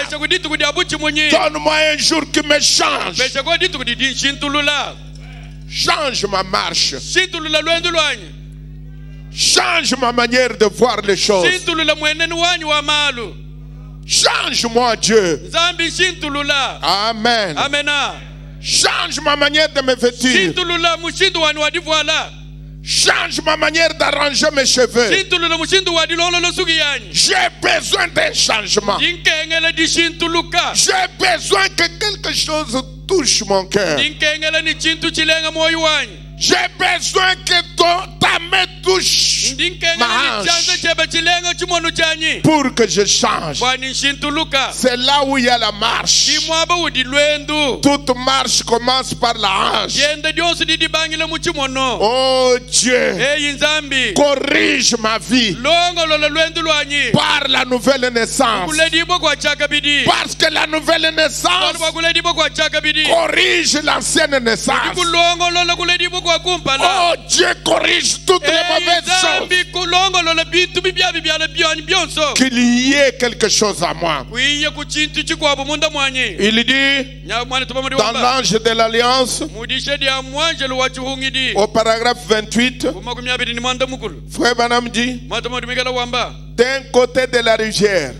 Donne-moi un jour qui me change. Change ma marche. Change ma manière de voir les choses. Change-moi Dieu. Amen. Change ma manière de me vêtir. Change ma manière d'arranger mes cheveux. J'ai besoin d'un changement. J'ai besoin que quelque chose touche mon cœur. J'ai besoin que ta main touche ma hanche pour que je change. C'est là où il y a la marche. Toute marche commence par la hanche. Oh Dieu, corrige ma vie par la nouvelle naissance. Parce que la nouvelle naissance corrige l'ancienne naissance. Oh Dieu, corrige toutes les mauvaises choses. Qu'il y ait quelque chose à moi. Il dit dans l'ange de l'alliance au paragraphe 28, Frère Branham dit, d'un côté de la rivière,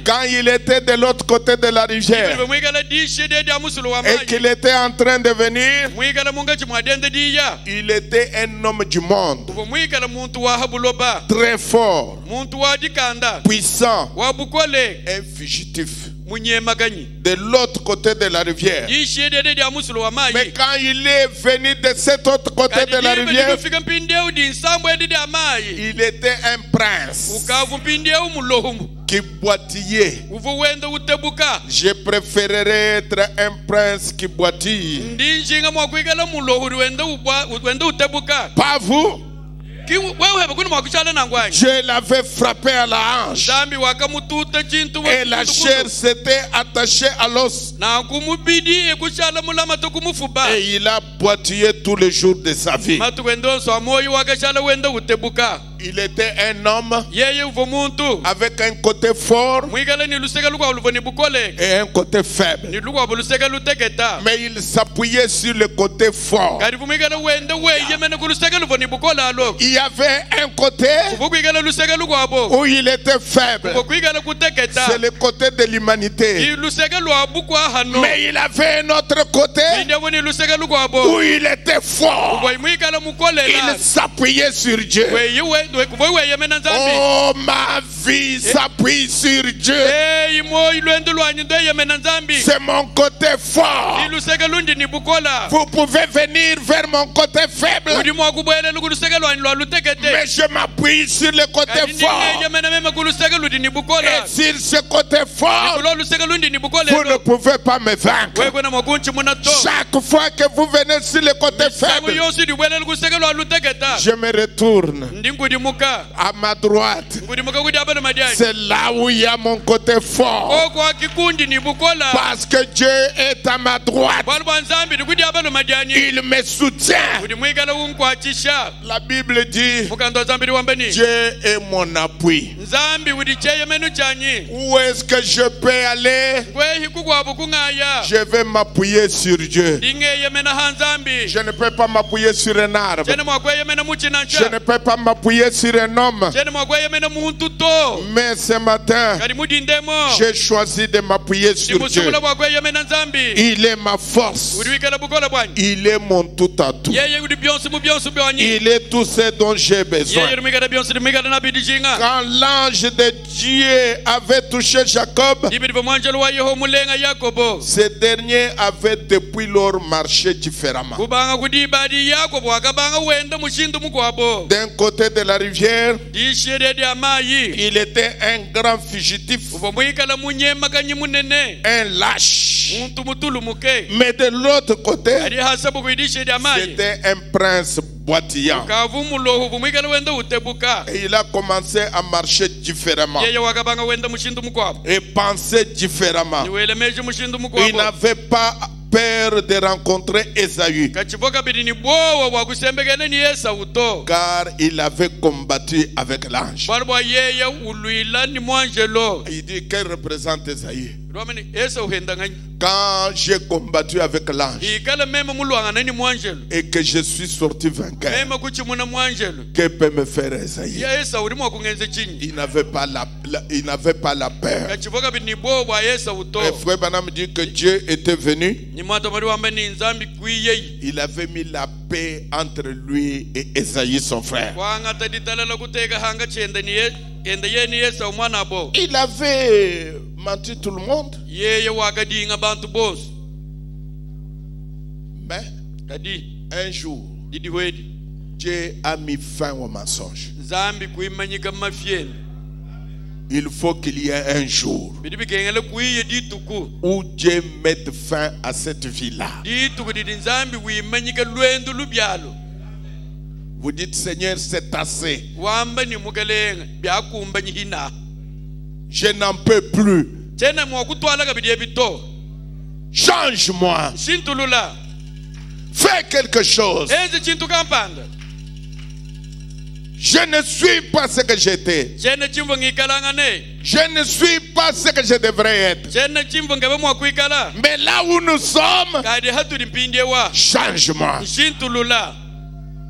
quand il était de l'autre côté de la rivière et qu'il était en train de venir, il était un homme du monde, très fort, puissant, un fugitif de l'autre côté de la rivière. Mais quand il est venu de cet autre côté de la rivière, il était un prince qui boitillait. Je préférerais être un prince qui boitille. Pas vous. Je l'avais frappé à la hanche et la chair s'était attachée à l'os et il a boitillé tous les jours de sa vie. Il était un homme avec un côté fort et un côté faible, mais il s'appuyait sur le côté fort. Il y avait un côté où il était faible, c'est le côté de l'humanité. Mais il avait un autre côté où il était fort, il s'appuyait sur Dieu. Oh, ma vie s'appuie sur Dieu. C'est mon côté fort. Vous pouvez venir vers mon côté faible, mais je m'appuie sur le côté fort. Et sur ce côté fort, vous ne pouvez pas me vaincre. Chaque fois que vous venez sur le côté faible, je me retourne à ma droite. C'est là où il y a mon côté fort. Parce que Dieu est à ma droite. Il me soutient. La Bible dit, Dieu est mon appui. Où est-ce que je peux aller? Je vais m'appuyer sur Dieu. Je ne peux pas m'appuyer sur un arbre. Je ne peux pas m'appuyer sur un homme. Mais ce matin, j'ai choisi de m'appuyer sur Dieu. Il est ma force. Il est mon tout à tout. Il est tout ce dont j'ai besoin. Quand l'ange de Dieu avait touché Jacob, ce dernier avait depuis lors marché différemment. D'un côté de la rivière, il était un grand fugitif, un lâche. Mais de l'autre côté, c'était un prince boitillant. Et il a commencé à marcher différemment et penser différemment. Il n'avait pas peur de rencontrer Ésaü, car il avait combattu avec l'ange. Il dit, quel représente Ésaü? Quand j'ai combattu avec l'ange et que je suis sorti vainqueur, que peut me faire Ésaü? Il n'avait pas la peur. Et frère Branham dit que Dieu était venu. Il avait mis la paix entre lui et Ésaü son frère. Il avait menti tout le monde. Mais un jour, Dieu a mis fin au mensonge. Il faut qu'il y ait un jour où Dieu mette fin à cette vie-là. Vous dites, Seigneur, c'est assez. Je n'en peux plus. Change-moi. Fais quelque chose. Je ne suis pas ce que j'étais. Je ne suis pas ce que je devrais être. Mais là où nous sommes, change-moi.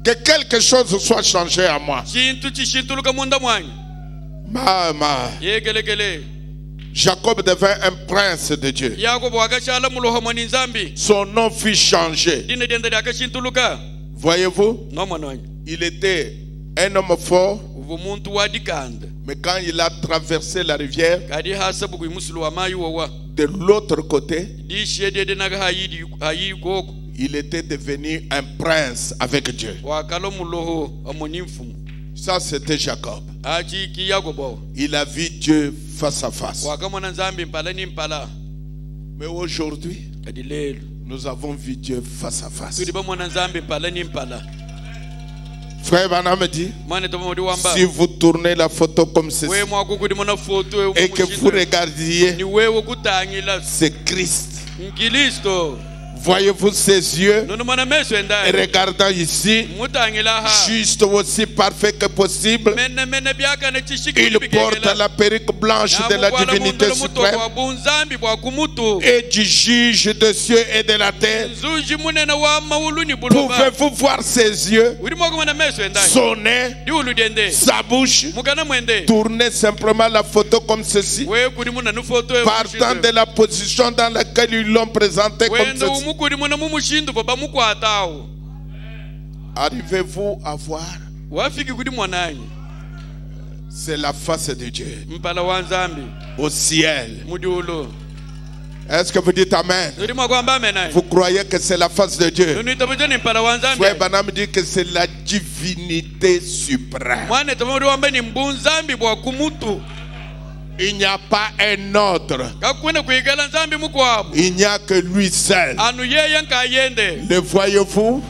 Que quelque chose soit changé à moi. Jacob devint un prince de Dieu. Son nom fut changé. Voyez-vous, il était un homme fort, mais quand il a traversé la rivière, de l'autre côté, il était devenu un prince avec Dieu. Ça, c'était Jacob. Il a vu Dieu face à face. Mais aujourd'hui, nous avons vu Dieu face à face. Frère Branham me dit, si vous tournez la photo comme ceci et que vous regardiez, c'est Christ. Voyez-vous ses yeux, et regardant ici, juste aussi parfait que possible, il porte la perruque blanche de la divinité suprême et du juge des cieux et de la terre. Pouvez-vous voir ses yeux, son nez, sa bouche? Tournez simplement la photo comme ceci, partant de la position dans laquelle ils l'ont présenté comme ceci. Arrivez-vous à voir C'est la face de Dieu. mpala wa nzambi Au ciel. mudiulo. Est-ce que vous dites amen? Vous croyez que c'est la face de Dieu? Frère Branham dit que c'est la divinité suprême. Il n'y a pas un autre. Il n'y a que lui seul. Le voyez-vous?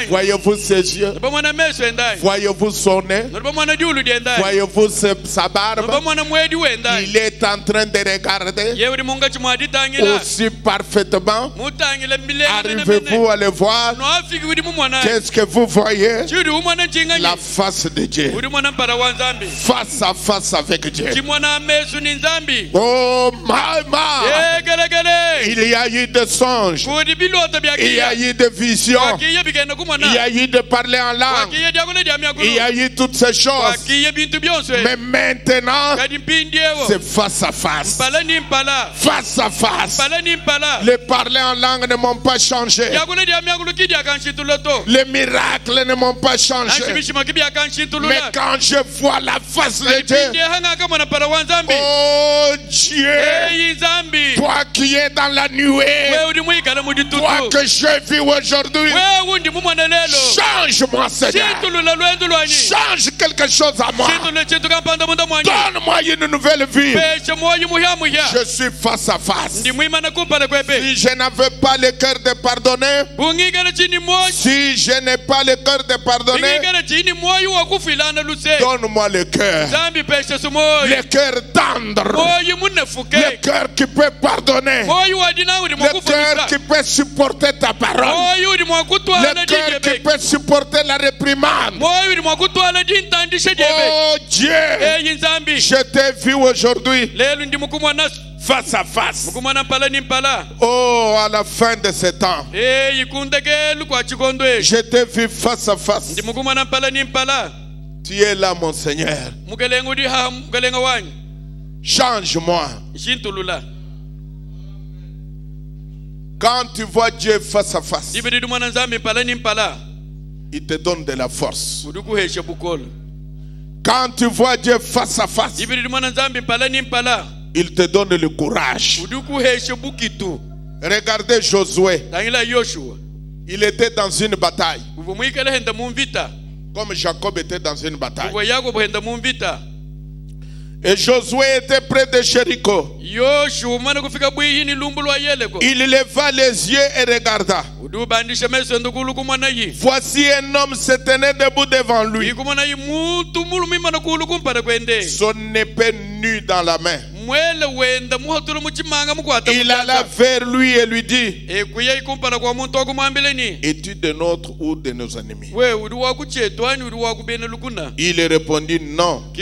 Voyez-vous ses yeux? Voyez-vous son nez? Voyez-vous sa barbe? Il est en train de regarder aussi parfaitement. Arrivez-vous à le voir? Qu'est-ce que vous voyez? La face de Dieu. Face à face avec Dieu. Oh my. Il y a eu des songes. Il y a eu des visions. Il y a eu de parler en langue. Il y a eu toutes ces choses. Mais maintenant, c'est face à face. Face à face. Les parler en langue ne m'ont pas changé. Les miracles ne m'ont pas changé. Mais quand je vois la face de Dieu, oh Dieu, toi qui es dans la nuée, toi que je vis aujourd'hui, change-moi, Seigneur. Change quelque chose à moi. Donne-moi une nouvelle vie. Je suis face à face. Si je n'avais pas le cœur de pardonner, si je n'ai pas le cœur de pardonner, donne-moi le cœur. Le cœur tendre, le cœur qui peut pardonner, le cœur qui peut supporter ta parole, le cœur qui peut supporter la réprimande. Oh Dieu, je t'ai vu aujourd'hui face à face. Oh, à la fin de ce temps, je t'ai vu face à face. Tu es là, mon Seigneur. Change-moi. Quand tu vois Dieu face à face, il te donne de la force. Quand tu vois Dieu face à face, il te donne le courage. Regardez Josué. Il était dans une bataille. Comme Jacob était dans une bataille. Et Josué était près de Jéricho. Il leva les yeux et regarda. Voici un homme se tenait debout devant lui. Son épée nue dans la main. Il alla vers lui et lui dit: es-tu de notre ou de nos ennemis? Il répondit: non.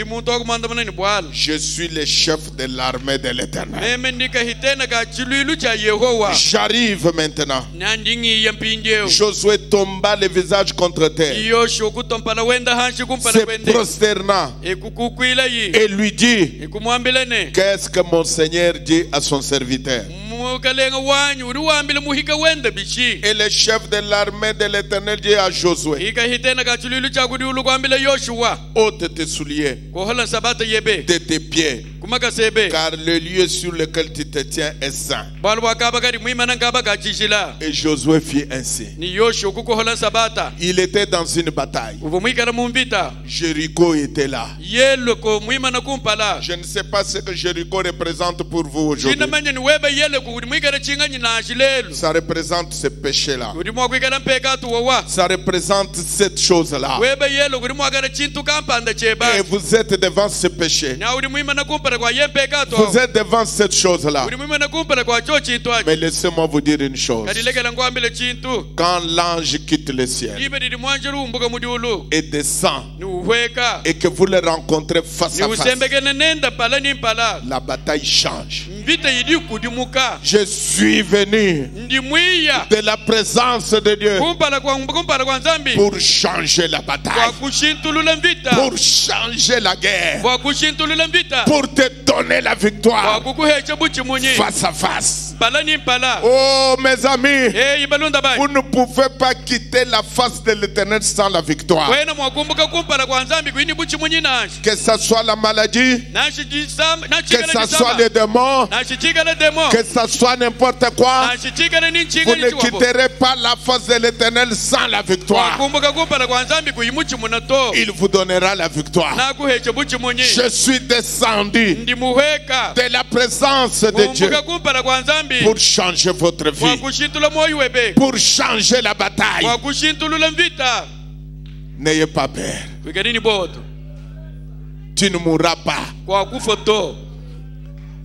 Je suis le chef de l'armée de l'Éternel. J'arrive maintenant. Josué tomba le visage contre terre, se prosterna et lui dit: qu'est-ce que mon Seigneur dit à son serviteur? Et le chef de l'armée de l'Éternel dit à Josué: ôte tes souliers de tes pieds, car le lieu sur lequel tu te tiens est saint. Et Josué fit ainsi. Il était dans une bataille. Jéricho était là. Je ne sais pas ce que Jéricho représente pour vous aujourd'hui. Ça représente ce péché-là. Ça représente cette chose-là. Et vous êtes devant ce péché. Vous êtes devant cette chose-là. Mais laissez-moi vous dire une chose. Quand l'ange quitte le ciel et descend, et que vous le rencontrez face à face, la bataille change. Je suis venu de la présence de Dieu pour changer la bataille, pour changer la guerre, pour te donner la victoire face à face. Oh mes amis, vous ne pouvez pas quitter quitter la face de l'Éternel sans la victoire. Que ce soit la maladie, que ce soit les démons, que ce soit n'importe quoi, vous ne quitterez pas la face de l'Éternel sans la victoire. Il vous donnera la victoire. Je suis descendu de la présence de Dieu pour changer votre vie, pour changer la bataille. N'ayez pas peur. Tu ne mourras pas.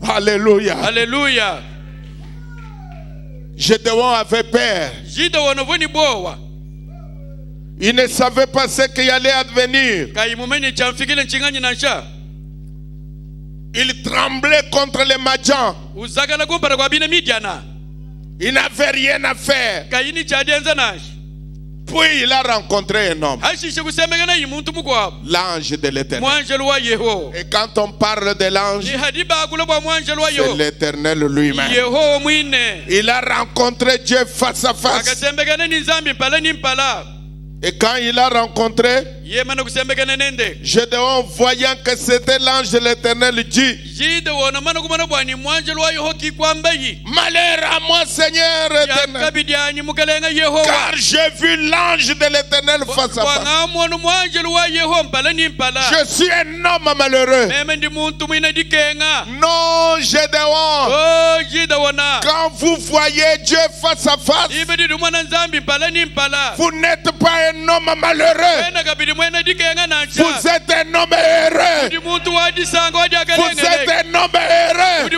Alléluia. Alléluia. Gédéon avait peur. Il ne savait pas ce qui allait advenir. Il tremblait contre les Madians. Il n'avait rien à faire. Puis il a rencontré un homme, l'ange de l'Éternel. Et quand on parle de l'ange, c'est l'Éternel lui-même. Il a rencontré Dieu face à face. Et quand il a rencontré Gédéon, voyant que c'était l'ange de l'Éternel, dit: malheur à moi, Seigneur éternel, car j'ai vu l'ange de l'Éternel face à face. Je suis un homme malheureux. Non, Gédéon, quand vous voyez Dieu face à face, vous n'êtes pas un homme malheureux. Vous êtes un homme heureux. Vous êtes un homme heureux.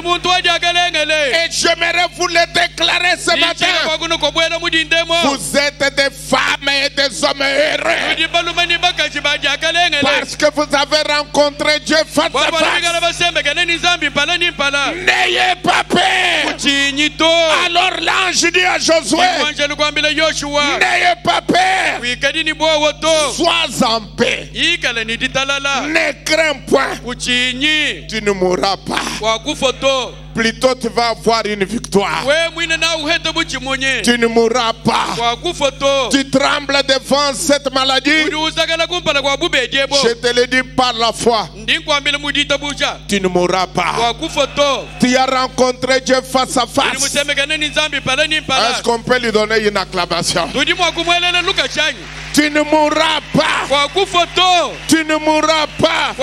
Et j'aimerais vous le déclarer ce matin. Vous êtes des femmes et des hommes heureux. Parce que vous avez rencontré Dieu face à face. N'ayez pas peur. Alors l'ange dit à Josué: n'ayez pas peur. Sois en paix. Ne crains point. Tu ne mourras pas. Plutôt tu vas avoir une victoire. Tu ne mourras pas. Tu trembles devant cette maladie. Je te le dis par la foi. Tu ne mourras pas. Tu as rencontré Dieu face à face. Est-ce qu'on peut lui donner une acclamation? Tu ne mourras pas. Tu ne mourras pas.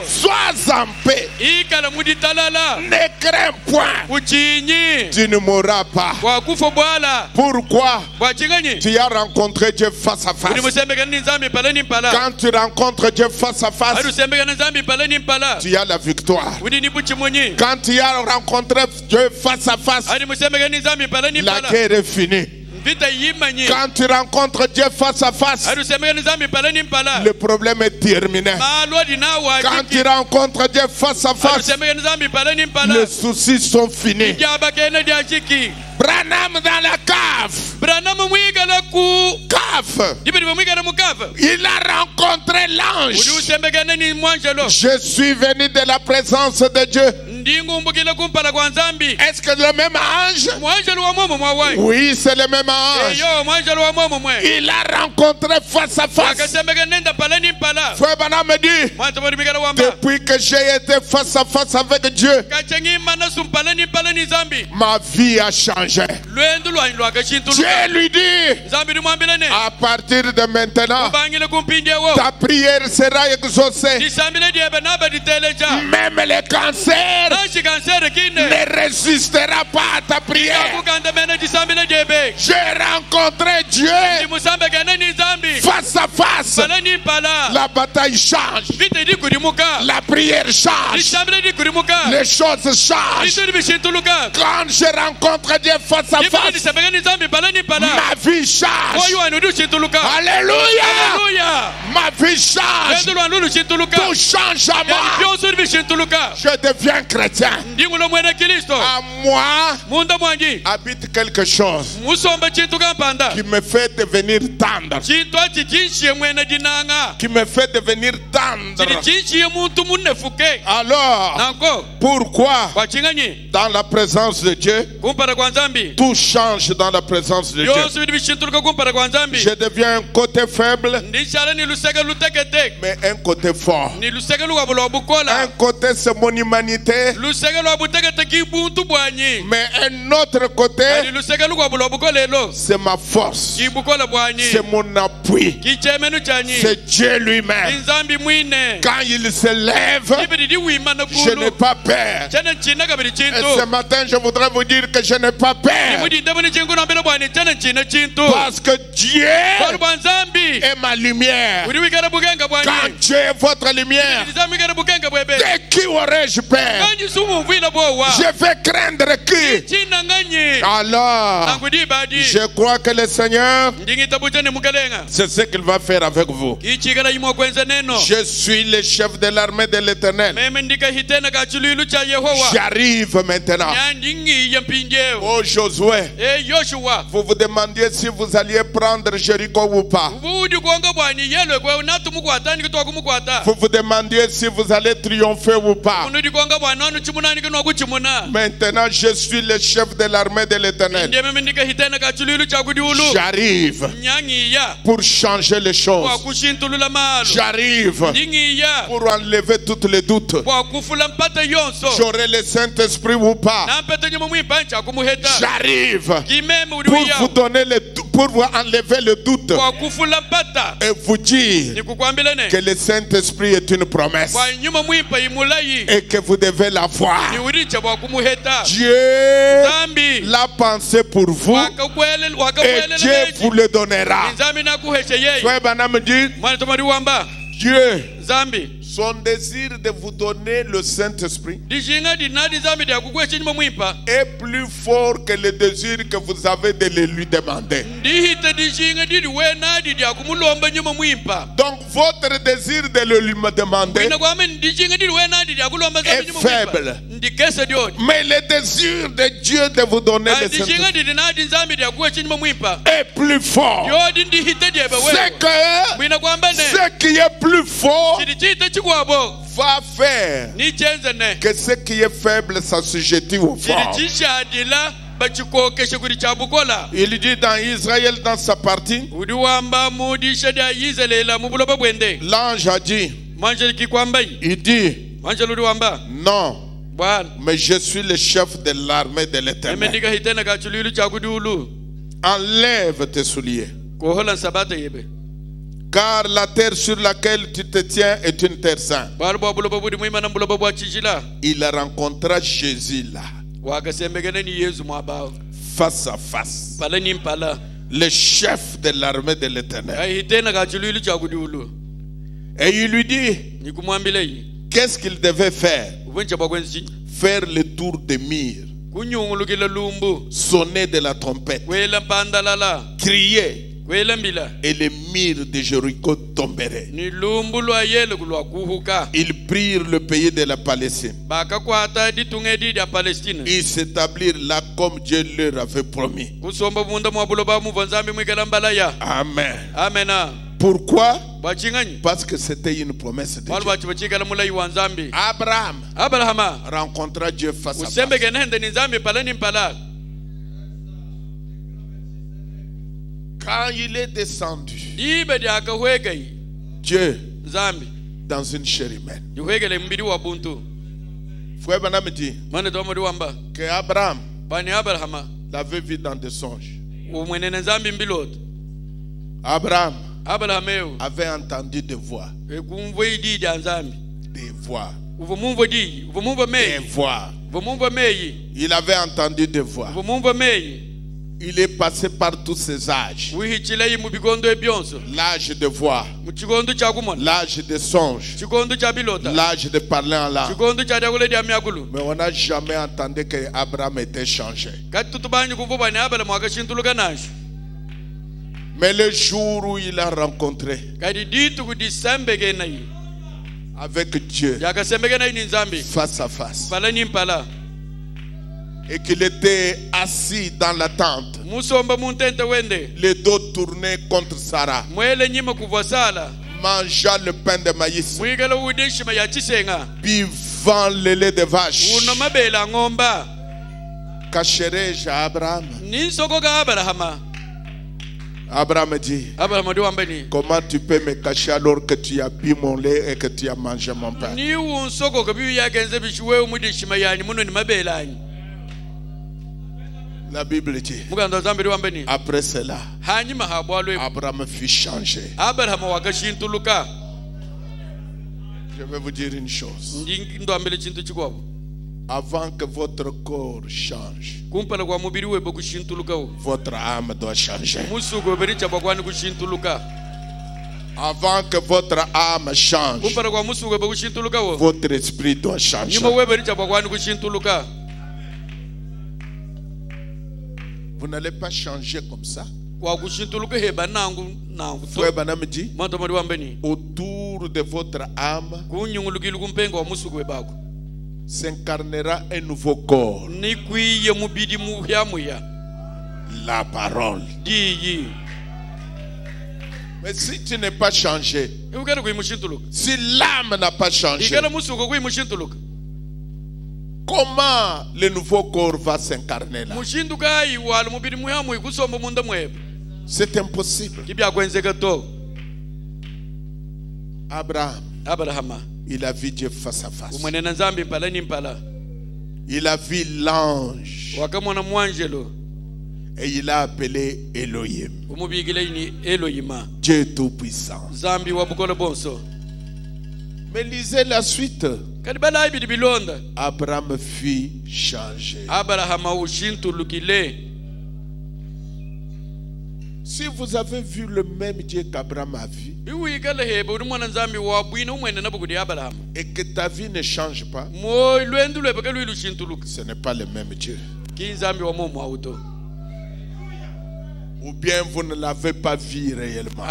Sois en paix. Ne crains point. Tu ne mourras pas. Pourquoi? Tu as rencontré Dieu face à face. Quand tu rencontres Dieu face à face, tu as la victoire. Quand tu as rencontré Dieu face à face, la guerre est finie. Quand tu rencontres Dieu face à face, le problème est terminé. Quand tu rencontres Dieu face à face, les soucis sont finis. Branham dans la cave. Il a rencontré l'ange. Je suis venu de la présence de Dieu. Est-ce que le même ange? Oui, c'est le même ange. Il a rencontré face à face. Frère Branham me dit: depuis que j'ai été face à face avec Dieu, ma vie a changé. Dieu lui dit: à partir de maintenant, ta prière sera exaucée. Même le cancer ne résistera pas à ta prière. J'ai rencontré Dieu face à face. La bataille change. La prière change. Les choses changent. Quand je rencontre Dieu face à face, ma vie change. Alléluia. Ma vie change. Tout change à moi. Je deviens chrétien. À moi habite quelque chose qui me fait devenir tendre. Qui me fait devenir tendre. Alors, pourquoi dans la présence de Dieu, tout change dans la présence de Dieu? Je deviens un côté faible, mais un côté fort. Un côté, c'est mon humanité, mais un autre côté, c'est ma force, c'est mon appui, c'est Dieu lui-même. Quand il se lève, je n'ai pas peur. Et ce matin, je voudrais vous dire que je n'ai pas peur, parce que Dieu est ma lumière. Quand Dieu est votre lumière, de qui aurais-je peur? Je vais craindre qui? Alors, je crois que le Seigneur, c'est ce qu'il va faire avec vous. Je suis le chef de l'armée de l'Éternel. J'arrive maintenant. Oh Josué, vous vous demandiez si vous alliez prendre Jéricho ou pas. Vous vous demandiez si vous allez triompher ou pas. Maintenant, je suis le chef de l'armée de l'Éternel. J'arrive pour changer les choses. J'arrive pour enlever tous les doutes. J'aurai le Saint-Esprit ou pas. J'arrive pour vous donner pour vous enlever le doute et vous dire que le Saint-Esprit est une promesse et que vous devez la voir. Dieu l'a pensé pour vous et Dieu vous le donnera. Frère Branham dit, Dieu, son désir de vous donner le Saint-Esprit est plus fort que le désir que vous avez de le lui demander. Donc votre désir de le lui demander est faible. Mais le désir de Dieu de vous donner le Saint-Esprit est plus fort. C'est que ce qui est plus fort va faire que ce qui est faible s'assujettit au fort. Il dit dans Israël, dans sa partie, l'ange a dit, il dit, non, mais je suis le chef de l'armée de l'Éternel. Enlève tes souliers, car la terre sur laquelle tu te tiens est une terre sainte. Il rencontra Jésus là, face à face, le chef de l'armée de l'Éternel. Et il lui dit, qu'est-ce qu'il devait faire? Faire le tour des murs, sonner de la trompette, crier, et les murs de Jéricho tomberaient. Ils prirent le pays de la Palestine. Ils s'établirent là comme Dieu leur avait promis. Amen. Pourquoi? Parce que c'était une promesse de Dieu. Abraham rencontra Dieu face à face. Quand il est descendu, Dieu, dans une chair humaine, Frère Branham dit que Abraham l'avait vu dans des songes. Abraham avait entendu des voix. Des voix. Des voix. Il avait entendu des voix. Il est passé par tous ces âges. L'âge de voir, l'âge de songe, l'âge de parler en langue. Mais on n'a jamais entendu qu'Abraham était changé. Mais le jour où il a rencontré avec Dieu face à face et qu'il était assis dans la tente, les dos tournés contre Sarah, mangeant le pain de maïs, buvant le lait de vache, cacherai-je à Abraham? Abraham dit, comment tu peux me cacher alors que tu as bu mon lait et que tu as mangé mon pain? La Bible dit, après cela, Abraham fut changé. Je vais vous dire une chose. Avant que votre corps change, votre âme doit changer. Avant que votre âme change, votre esprit doit changer. Vous n'allez pas changer comme ça. Frère Banam dit, autour de votre âme s'incarnera un nouveau corps. La parole. Mais si tu n'es pas changé, si l'âme n'a pas changé, comment le nouveau corps va s'incarner là? C'est impossible. Abraham, il a vu Dieu face à face. Il a vu l'ange. Et il a appelé Elohim, Dieu Tout-Puissant. Mais lisez la suite. Abraham fut changé. Si vous avez vu le même Dieu qu'Abraham a vu, et que ta vie ne change pas, ce n'est pas le même Dieu. Ou bien vous ne l'avez pas vu réellement.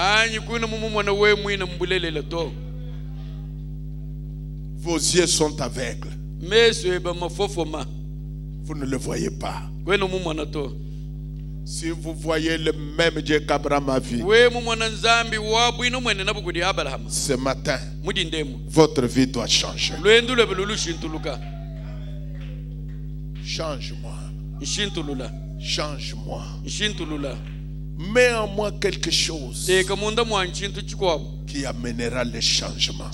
Vos yeux sont aveugles. Vous ne le voyez pas. Si vous voyez le même Dieu qu'Abraham a vu, ce matin, votre vie doit changer. Change-moi. Change-moi. Mets en moi quelque chose qui amènera le changement,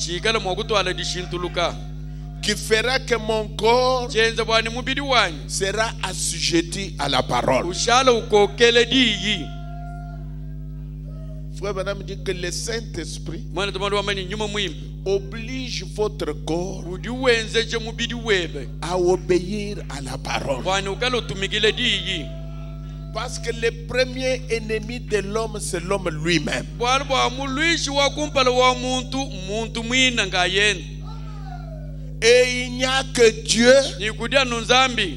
qui fera que mon corps sera assujetti à la parole. Frère Madame dit que le Saint-Esprit oblige votre corps à obéir à la parole. Parce que le premier ennemi de l'homme, c'est l'homme lui-même. Et il n'y a que Dieu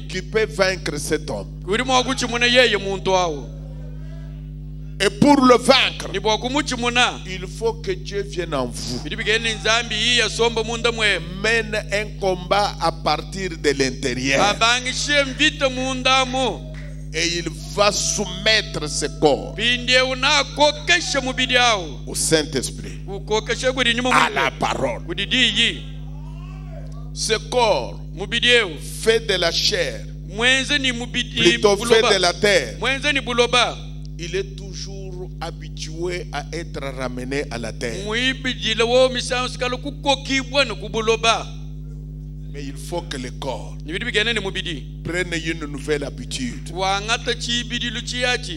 qui peut vaincre cet homme. Et pour le vaincre, il faut que Dieu vienne en vous, mène un combat à partir de l'intérieur. Et il va soumettre ce corps au Saint-Esprit, à la parole. Ce corps fait de la chair, plutôt fait de la terre, il est toujours habitué à être ramené à la terre. Mais il faut que le corps prenne une nouvelle habitude.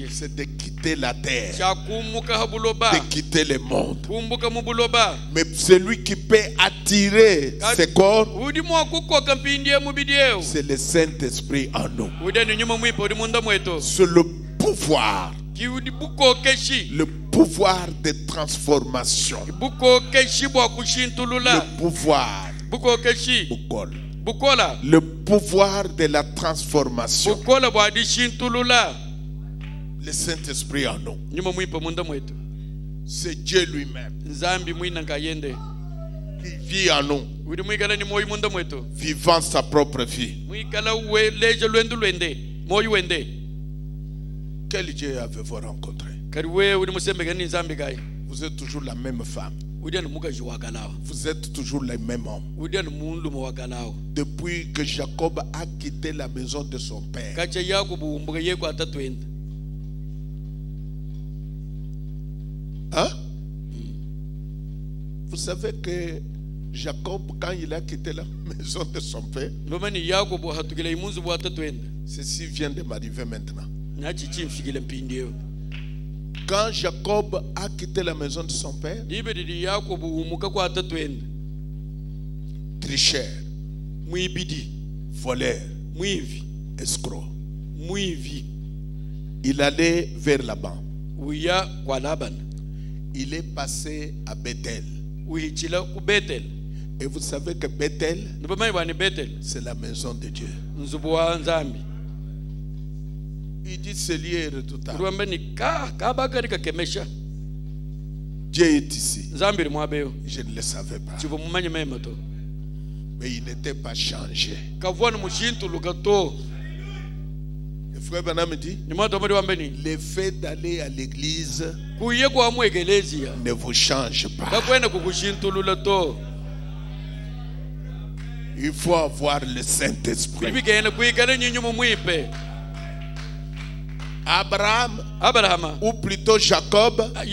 C'est de quitter la terre, de quitter le monde. Mais celui qui peut attirer ce corps, c'est le Saint-Esprit en nous. C'est le pouvoir. Le pouvoir de transformation. Le pouvoir. Le pouvoir de la transformation. Le Saint-Esprit en nous. C'est Dieu lui-même qui vit en nous, vivant sa propre vie. Quel Dieu avez-vous rencontré? Vous êtes toujours la même femme. Vous êtes toujours le même homme. Depuis que Jacob a quitté la maison de son père, hein? Vous savez que Jacob, quand il a quitté la maison de son père, ceci vient de m'arriver maintenant. Quand Jacob a quitté la maison de son père, tricheur, voleur, escroc, il allait vers Laban. Il est passé à Bethel. Et vous savez que Bethel, c'est la maison de Dieu. Il dit ce lieu est redoutable. Dieu est ici. Je ne le savais pas. Mais il n'était pas changé. Le frère Branham me dit, le fait d'aller à l'église ne vous change pas. Il faut avoir le Saint-Esprit. Abraham, ou plutôt Jacob, a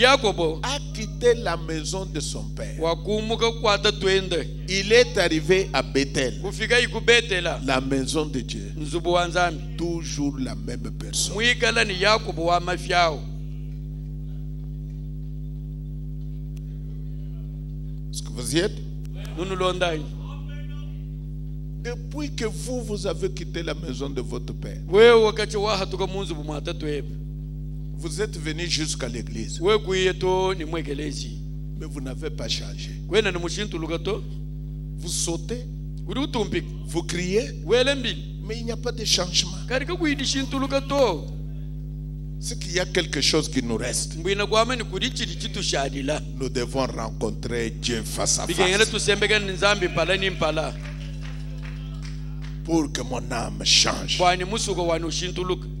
quitté la maison de son père. Il est arrivé à Bethel, la maison de Dieu. Toujours la même personne. Est-ce que vous y êtes? Depuis que vous avez quitté la maison de votre père, vous êtes venu jusqu'à l'église, mais vous n'avez pas changé. Vous sautez, vous criez, mais il n'y a pas de changement. C'est qu'il y a quelque chose qui nous reste. Nous devons rencontrer Dieu face à face pour que mon âme change.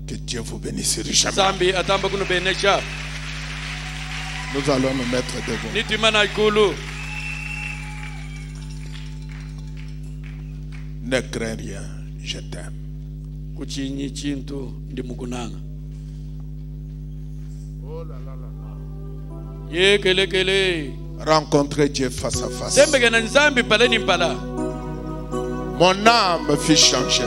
Que Dieu vous bénisse richement. Nous allons nous mettre debout. Ne crains rien, je t'aime. Rencontrer Dieu face à face. Mon âme fut changée.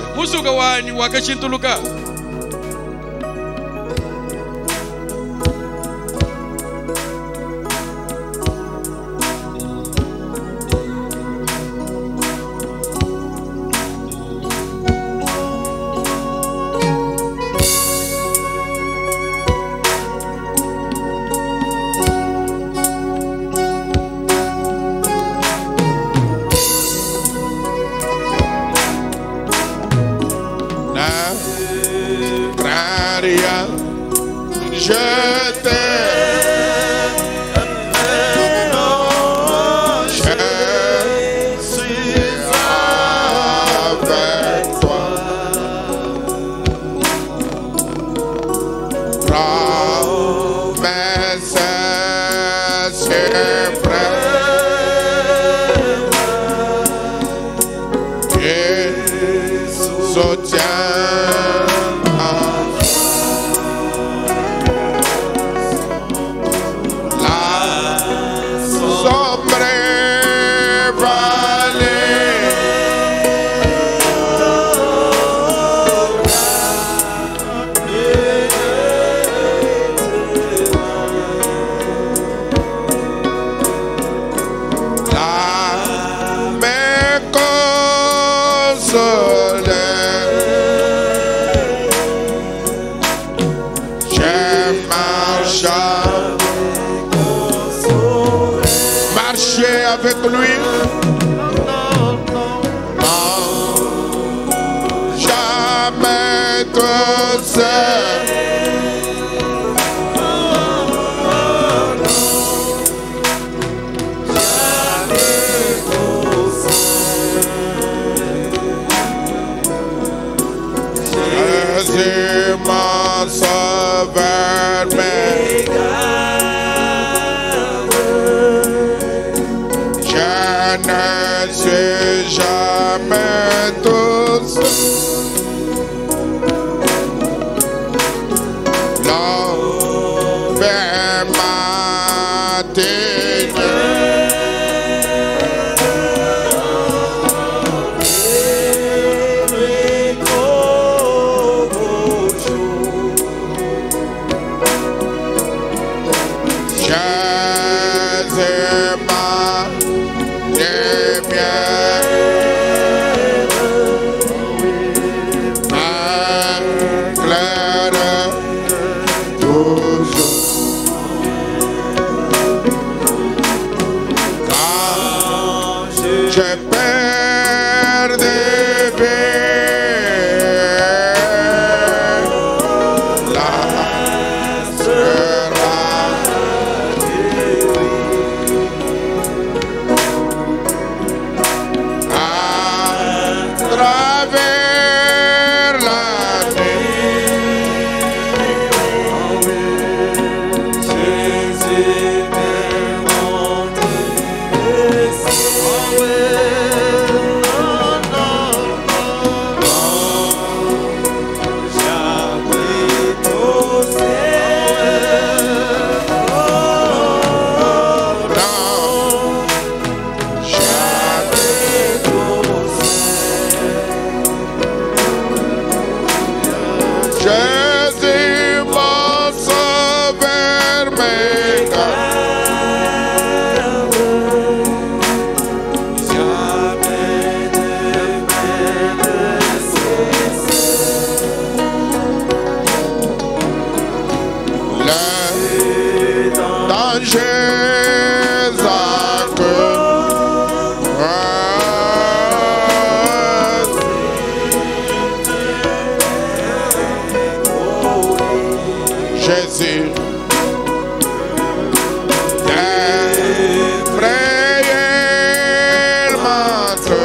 Avec lui, jamais tout seul. ne suis jamais tout seul. L'enfer m'atteigne. J'ai peur de vivre la sera à travers la Jésus mon sauveur me le danger Jésus, effrayé m'entre.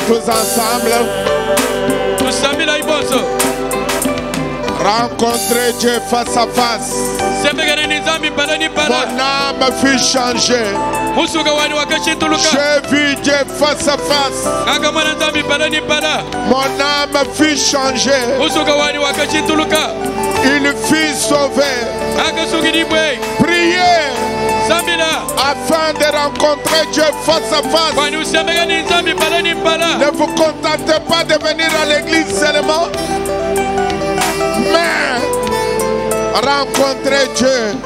tous ensemble. Rencontrer Dieu face à face. Mon âme fut changée. J'ai vu Dieu face à face. Mon âme fut changée. Il fut sauvé. Priez afin de rencontrer Dieu face à face. Ne vous contentez pas de venir à l'église seulement, mais rencontrez Dieu.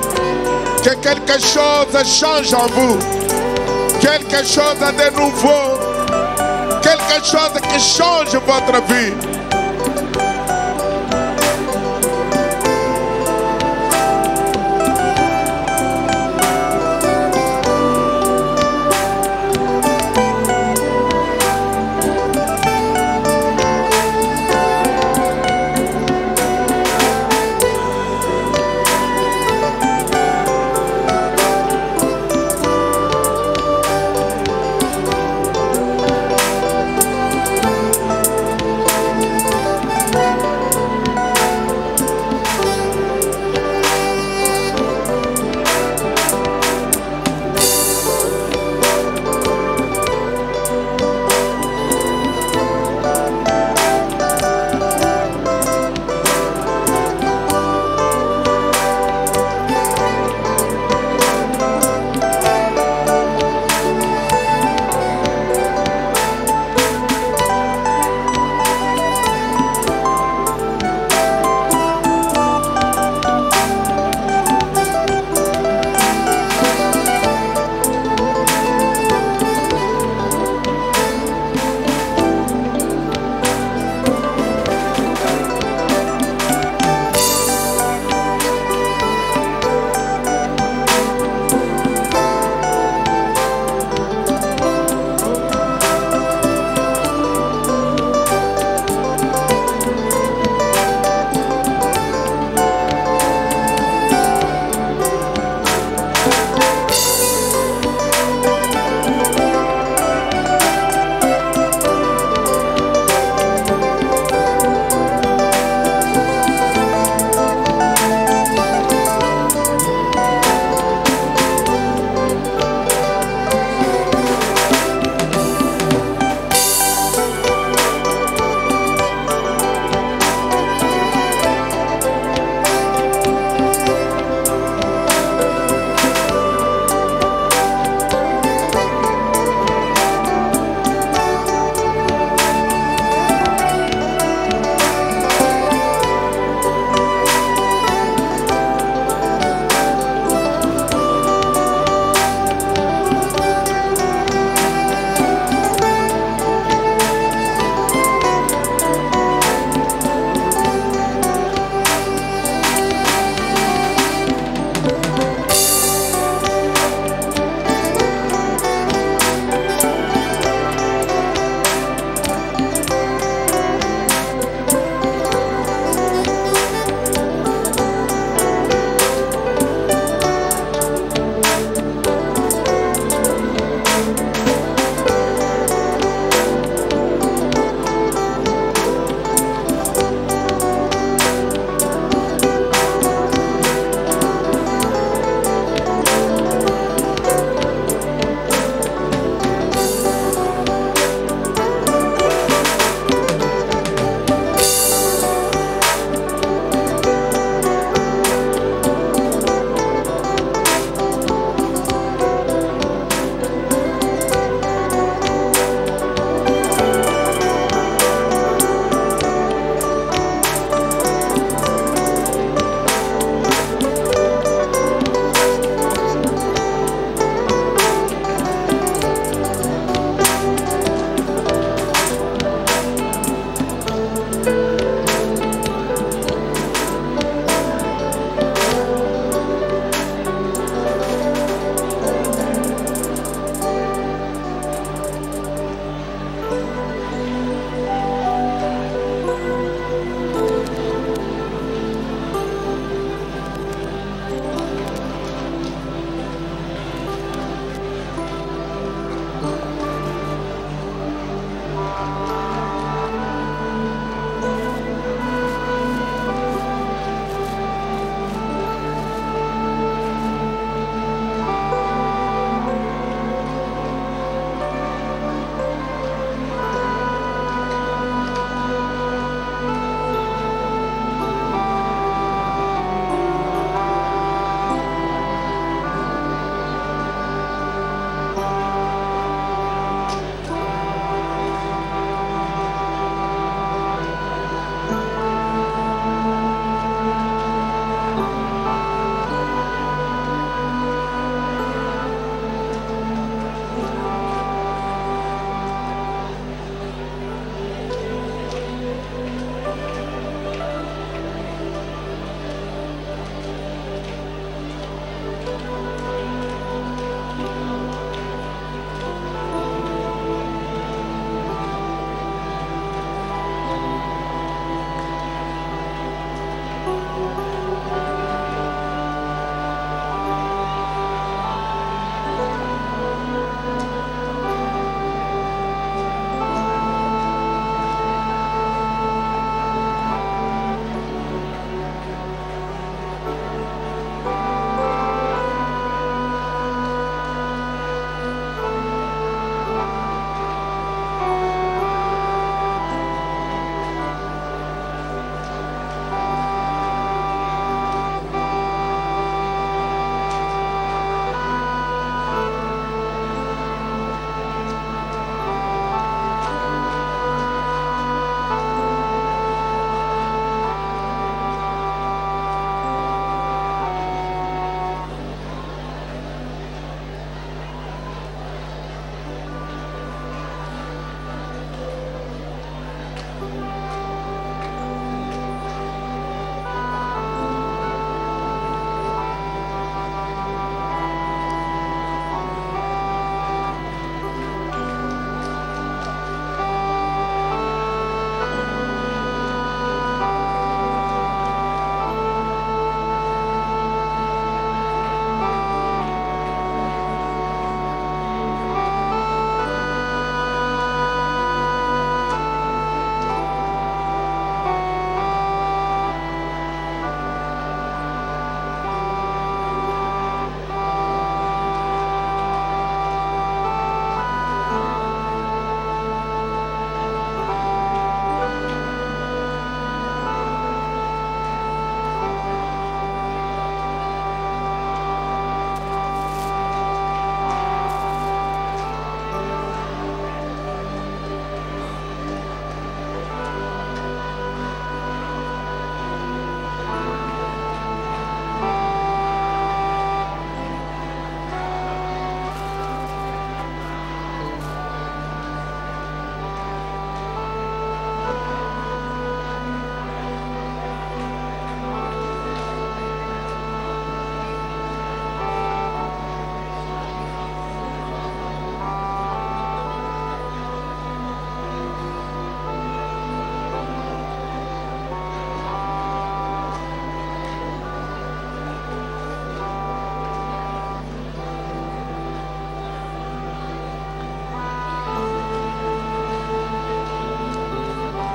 Que quelque chose change en vous. Quelque chose de nouveau. Quelque chose qui change votre vie.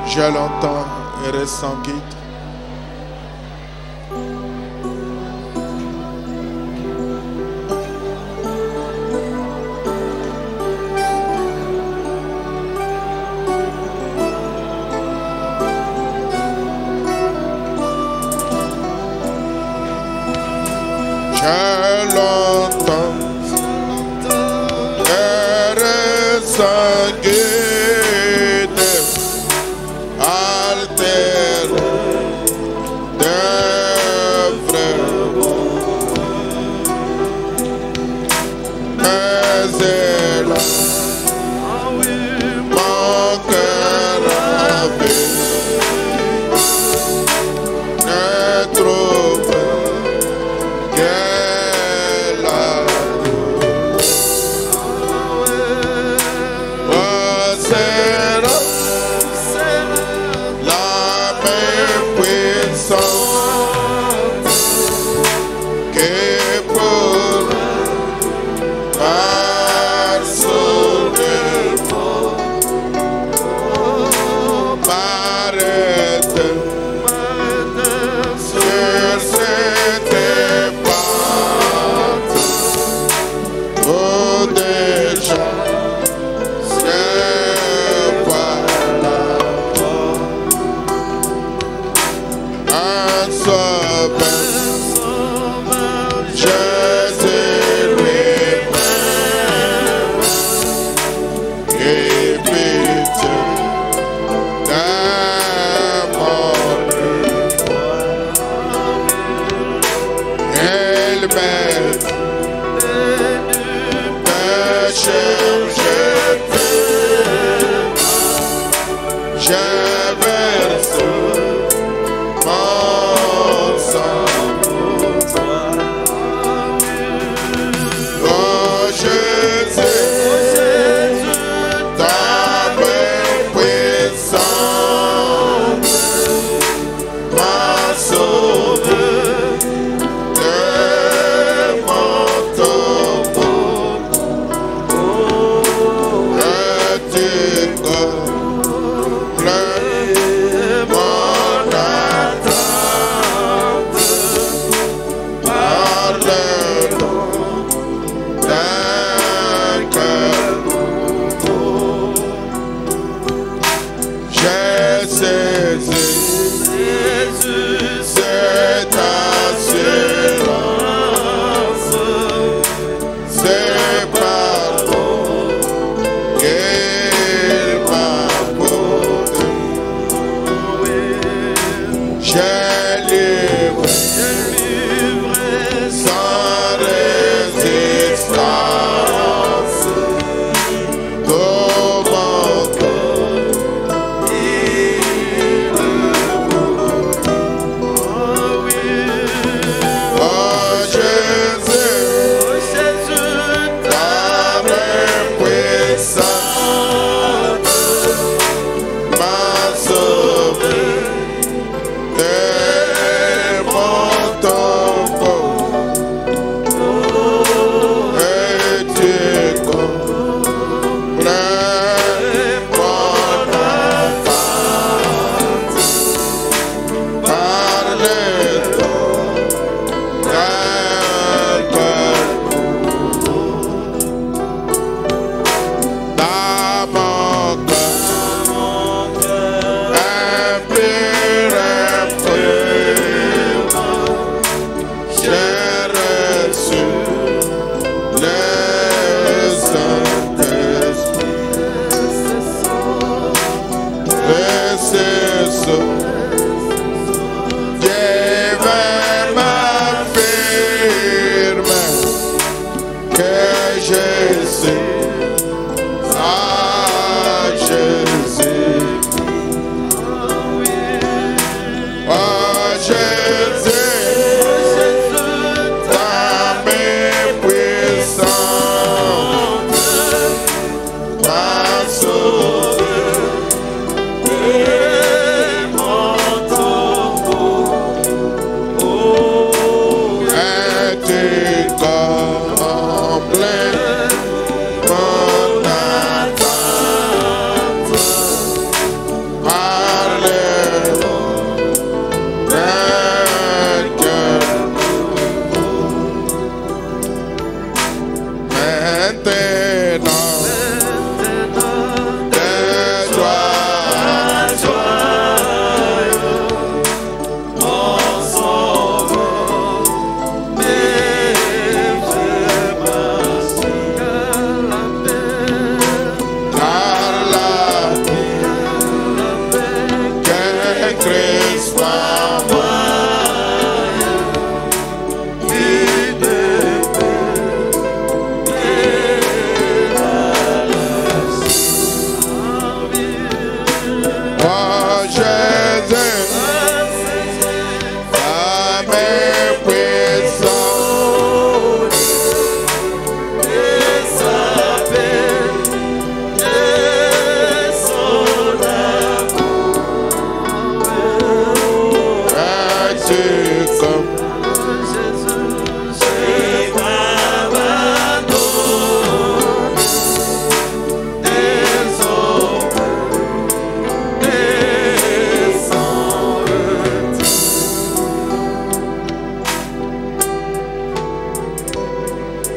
Je l'entends et ressens guide. Je l'entends et ressens guide. Alter d'œuvre, mais elle mon cœur ravi ne trouve qu'elle a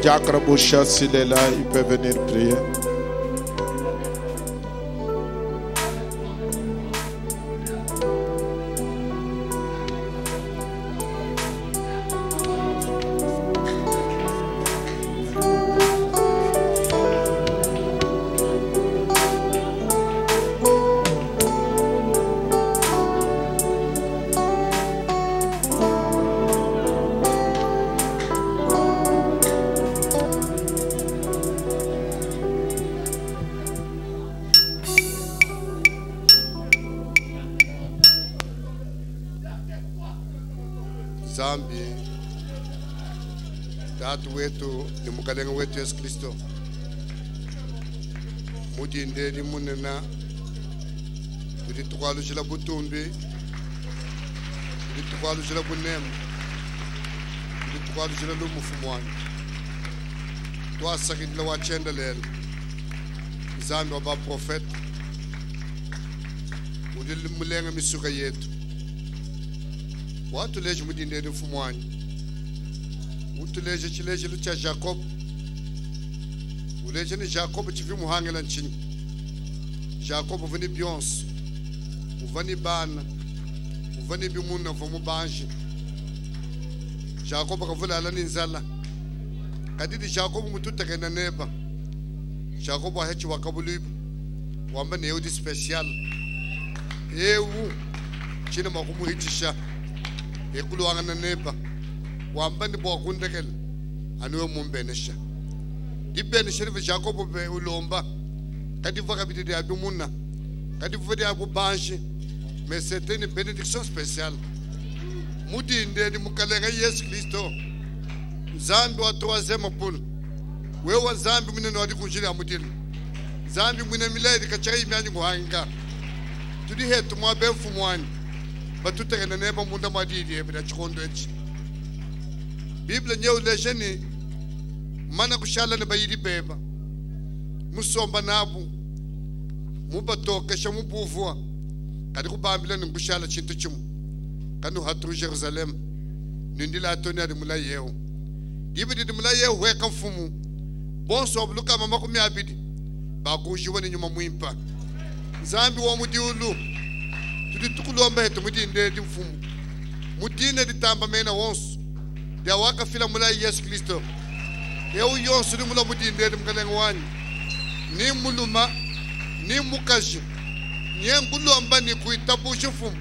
Diacre Boucha, s'il est là, il peut venir prier. Zambi tatu wetu ni mukalenga wetu Yesu Kristo mudinde di munena ndi tukwalu jila butumbi ndi tukwalu jila bunem ndi tukwalu jila lumufumwani twasakidila wachenda lelo Zambi waba profet udili mulenga misuka yetu watu leje mudinde di fumwani utuleje chileje lucha Jacob uleje ni Jacob chivi muhangela nchini Jacob vani Beyonce uvani bana uvani bimuna vomu banji Jacob kavula ala ninzala kadidi Jacob mututaka na neba Jacob wahechi wakabulibu wamba ne yodi special ewu china makumuhitisha ekulu wangana neba wamba ni bo kundekel anu mumbenesha dibene sherifu Jacob be ulomba kadi vaka bitidi abimuna kadi vodi abu banji mais c'était une bénédiction spéciale mudinde di mukalenga Yesu Kristo Zambi wa troisième poule wewe Zambi munene wadi kunjili amudili Zambi munene miladi kachai myanyi nguhanga tudi hetu mwa befu mwani batuteke na neba munda madidi ebida chikondo echi Biblia nyeu lejeni mana kushala ne bayidi beba musomba nabu mubatoka sha mubuvwa kadi kubambila ni kushala chintu chimu kanu hatu Jerusalem nindila atoni adi mula yeo dibidi di mula yeo weka mfumu bonso obluka mama kumi abidi bakujiwa ni nyuma muimpa Zambi wa mudiulu tudi tukulomba hetu mudinde di mfumu mudine di tamba mena wonsu dia waka fila mula Yesu Kristo eu yonsu di mula mudinde di mkalenga wani ni muluma ni mukaji ni ngulomba ni kuitabushi mfumu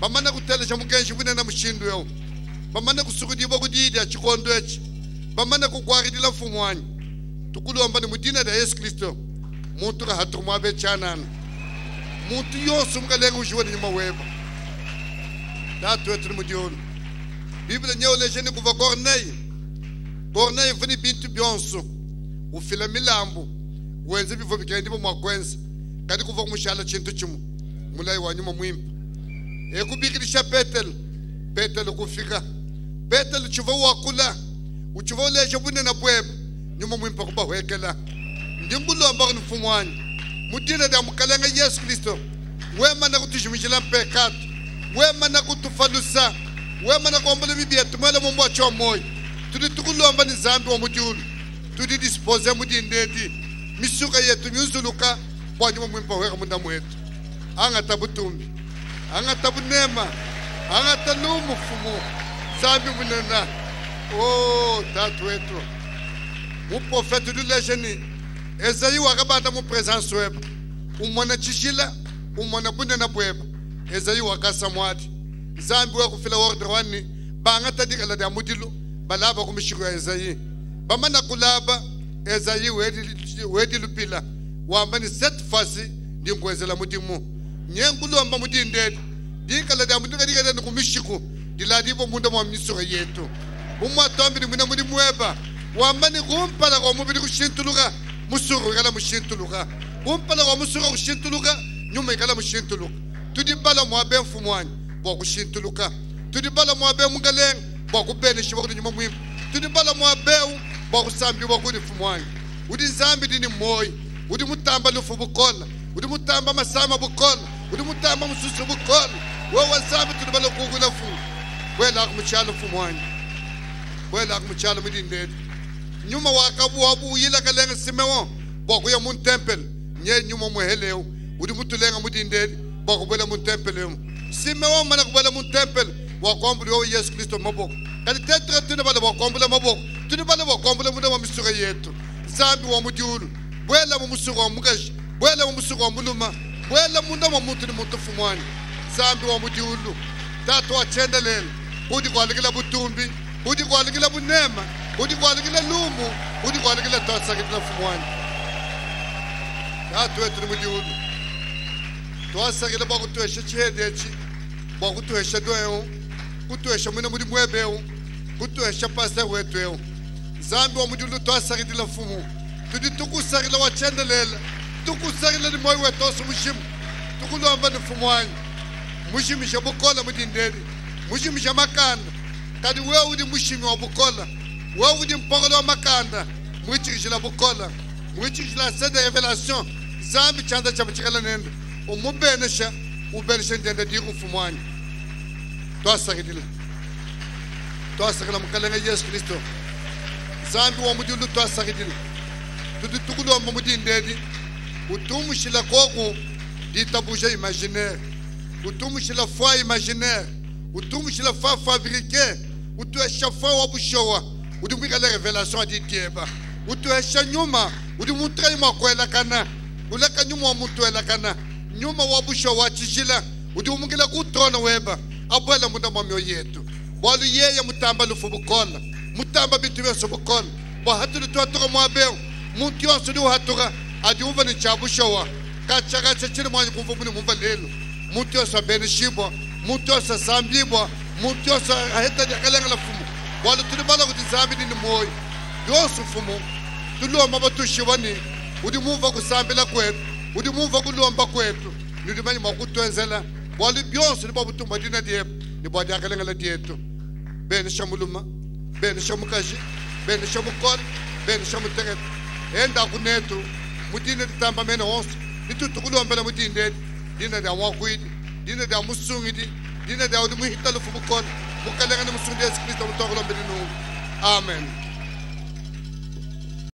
bamana kuteleja mugenji bune na mushindu yao bamana kusukudiba kudidi achikondo echi bamana kugwaridila mfumu wani tukulomba ni mudine da Yesu Kristo muntu ka hatu mwabe chanana muntu yonsu mkalenga ujiwa ni nyuma weba datu wetu ni mudionu Biblia nyeo lejeni kuva Corneille vini bintu Beyonce ufila milambu wenze bivo bikendi mwa kadi kuva mushala chintu chimu mulai wanyuma muimpa ekubikisha Petel kufika Petel chuva wakula uchuva leje bune na bweba nyuma muimpa kuba wekela ndimbulomba ni mfumwani mudile da mukalenga Yesu Kristo wema na kutujumishila mpekatu wema na kutufalusa wema na kuombele bibi yetu mwele mumbu wa chomoy tudi tukulomba ni Zambi wa mudiulu tudi dispose mudindedi misuka yetu miuzuluka kwa nyuma mwimpa weka munda mwetu anga tabutumbi anga tabunema anga talumu fumu Zambi munena oh tatu wetu mu profete du lejeni Ezayi wakabata mu presence weba umona chishila umona bunena bweba Ezayi wakasa mwadi Zambi wa kufila ordre wani banga tadika la da mudilu balaba kumishiko ya Ezayi bamana kulaba Ezayi wedi lupila wamba ni set fasi ndi ngwezela mudimu nyengulu amba mudindedi dika la da mudilu dika da kumishiko diladibo munda mwa misoko yetu umwa tombi ni muna mudimu weba wamba ni kumpala kwa mubili kushintuluka musuru kala mushintuluka kumpala kwa musuru kushintuluka nyuma kala mushintuluka tudibala mwa benfu mwani kwa kushintuluka tudibala mwa be mungaleng kwa kubene shiba kuti nyuma mwimba tudibala mwa beu kwa kusambi kwa kuti fumwani udi Zambi dini moyi udi mutamba lufu bukola udi mutamba masama bukola udi mutamba mususu bukola wewa Zambi tudibala kugula fu wela kumchala fumwani wela kumchala mudindedi nyuma wakabu wabu yila kalenga simewo boko ya mun temple nye nyuma muheleo udi mutulenga mudindedi boko bela mun temple simewo mana bela mun temple wakombuli o Yesu Kristo maboko kali tetra tuna bala wakombula maboko tuna bala wakombula muda wa misura yetu zambi wa mudiulu bwela mu musura wa mugashi bwela mu musura wa muluma bwela munda wa mutu ni mutu fumwani zambi wa mudiulu tatu wa chendelele udi kwa alikila butumbi udi kwa alikila bunema udi kwa alikila lumu udi kwa alikila tasa kitila fumwani tatu wetu ni mudiulu tuwasa kila bako tuwesha chihedechi bako tuwesha doyo kutuwesha mwina mudi mwebeo kutuwesha pasa wetu zambi wa mudiulu tuwasa kitila fumu tudi tukusakila wa chendelele tukusakila ni moyo wetosu mushimu tukuluamba ni fumwani mushimisha bukola mudindedi mushimisha makanda kadi wewe udi mushimi wa bukola wewe udi mpogolo wa makanda mwichikishila bukola mwichikishila sede revelation zambi chanda chamachikala nendo umubenesha ubenesha ndende diku fumwani twasakila mukalenga Yesu Kristo zambi wa mudiulu twasakidile tudi tukuluamba mudindedi utumushila koku ditabusha imaginaire utumushila foi imaginaire utumushila foi fabriqué utuesha foi wabushowa udumika la révélation di dieba utuesha nyuma udumutra imakwela kana ulaka nyuma wa mtu ela kana nyuma wabushowa chishila udumukila kutrona weba abwela muda mamyo yetu walu yeye mutamba lufubukola mutamba bitu byo sobukola ba hatu tuatoka mwabeo muntu yose du hatuka adiuva ni chabushowa kachaka chachiri mwanyi kumvumuni mumva lelo muntu yose benishibwa muntu yose sambibwa muntu yose aheta yakalenga la fumu wala tulibala kuti zambi ni moyo yose fumu tulomba batushibani udi mumva kusambila kwetu udi mumva kulomba kwetu nidimanyi makutwenzela wala byonse ni babutumba dina diye ni bwadi yakalenga la dieto bene shamuluma bene shamukaji bene shamukot bene shamuteret enda kunetu mudine ditamba mena onse nitutukulombela mudinde dina da wakwidi dina da musungidi dina da udu muhitalo fubukon mukalenga musundi Yesu Kristo mutokolombela no amen.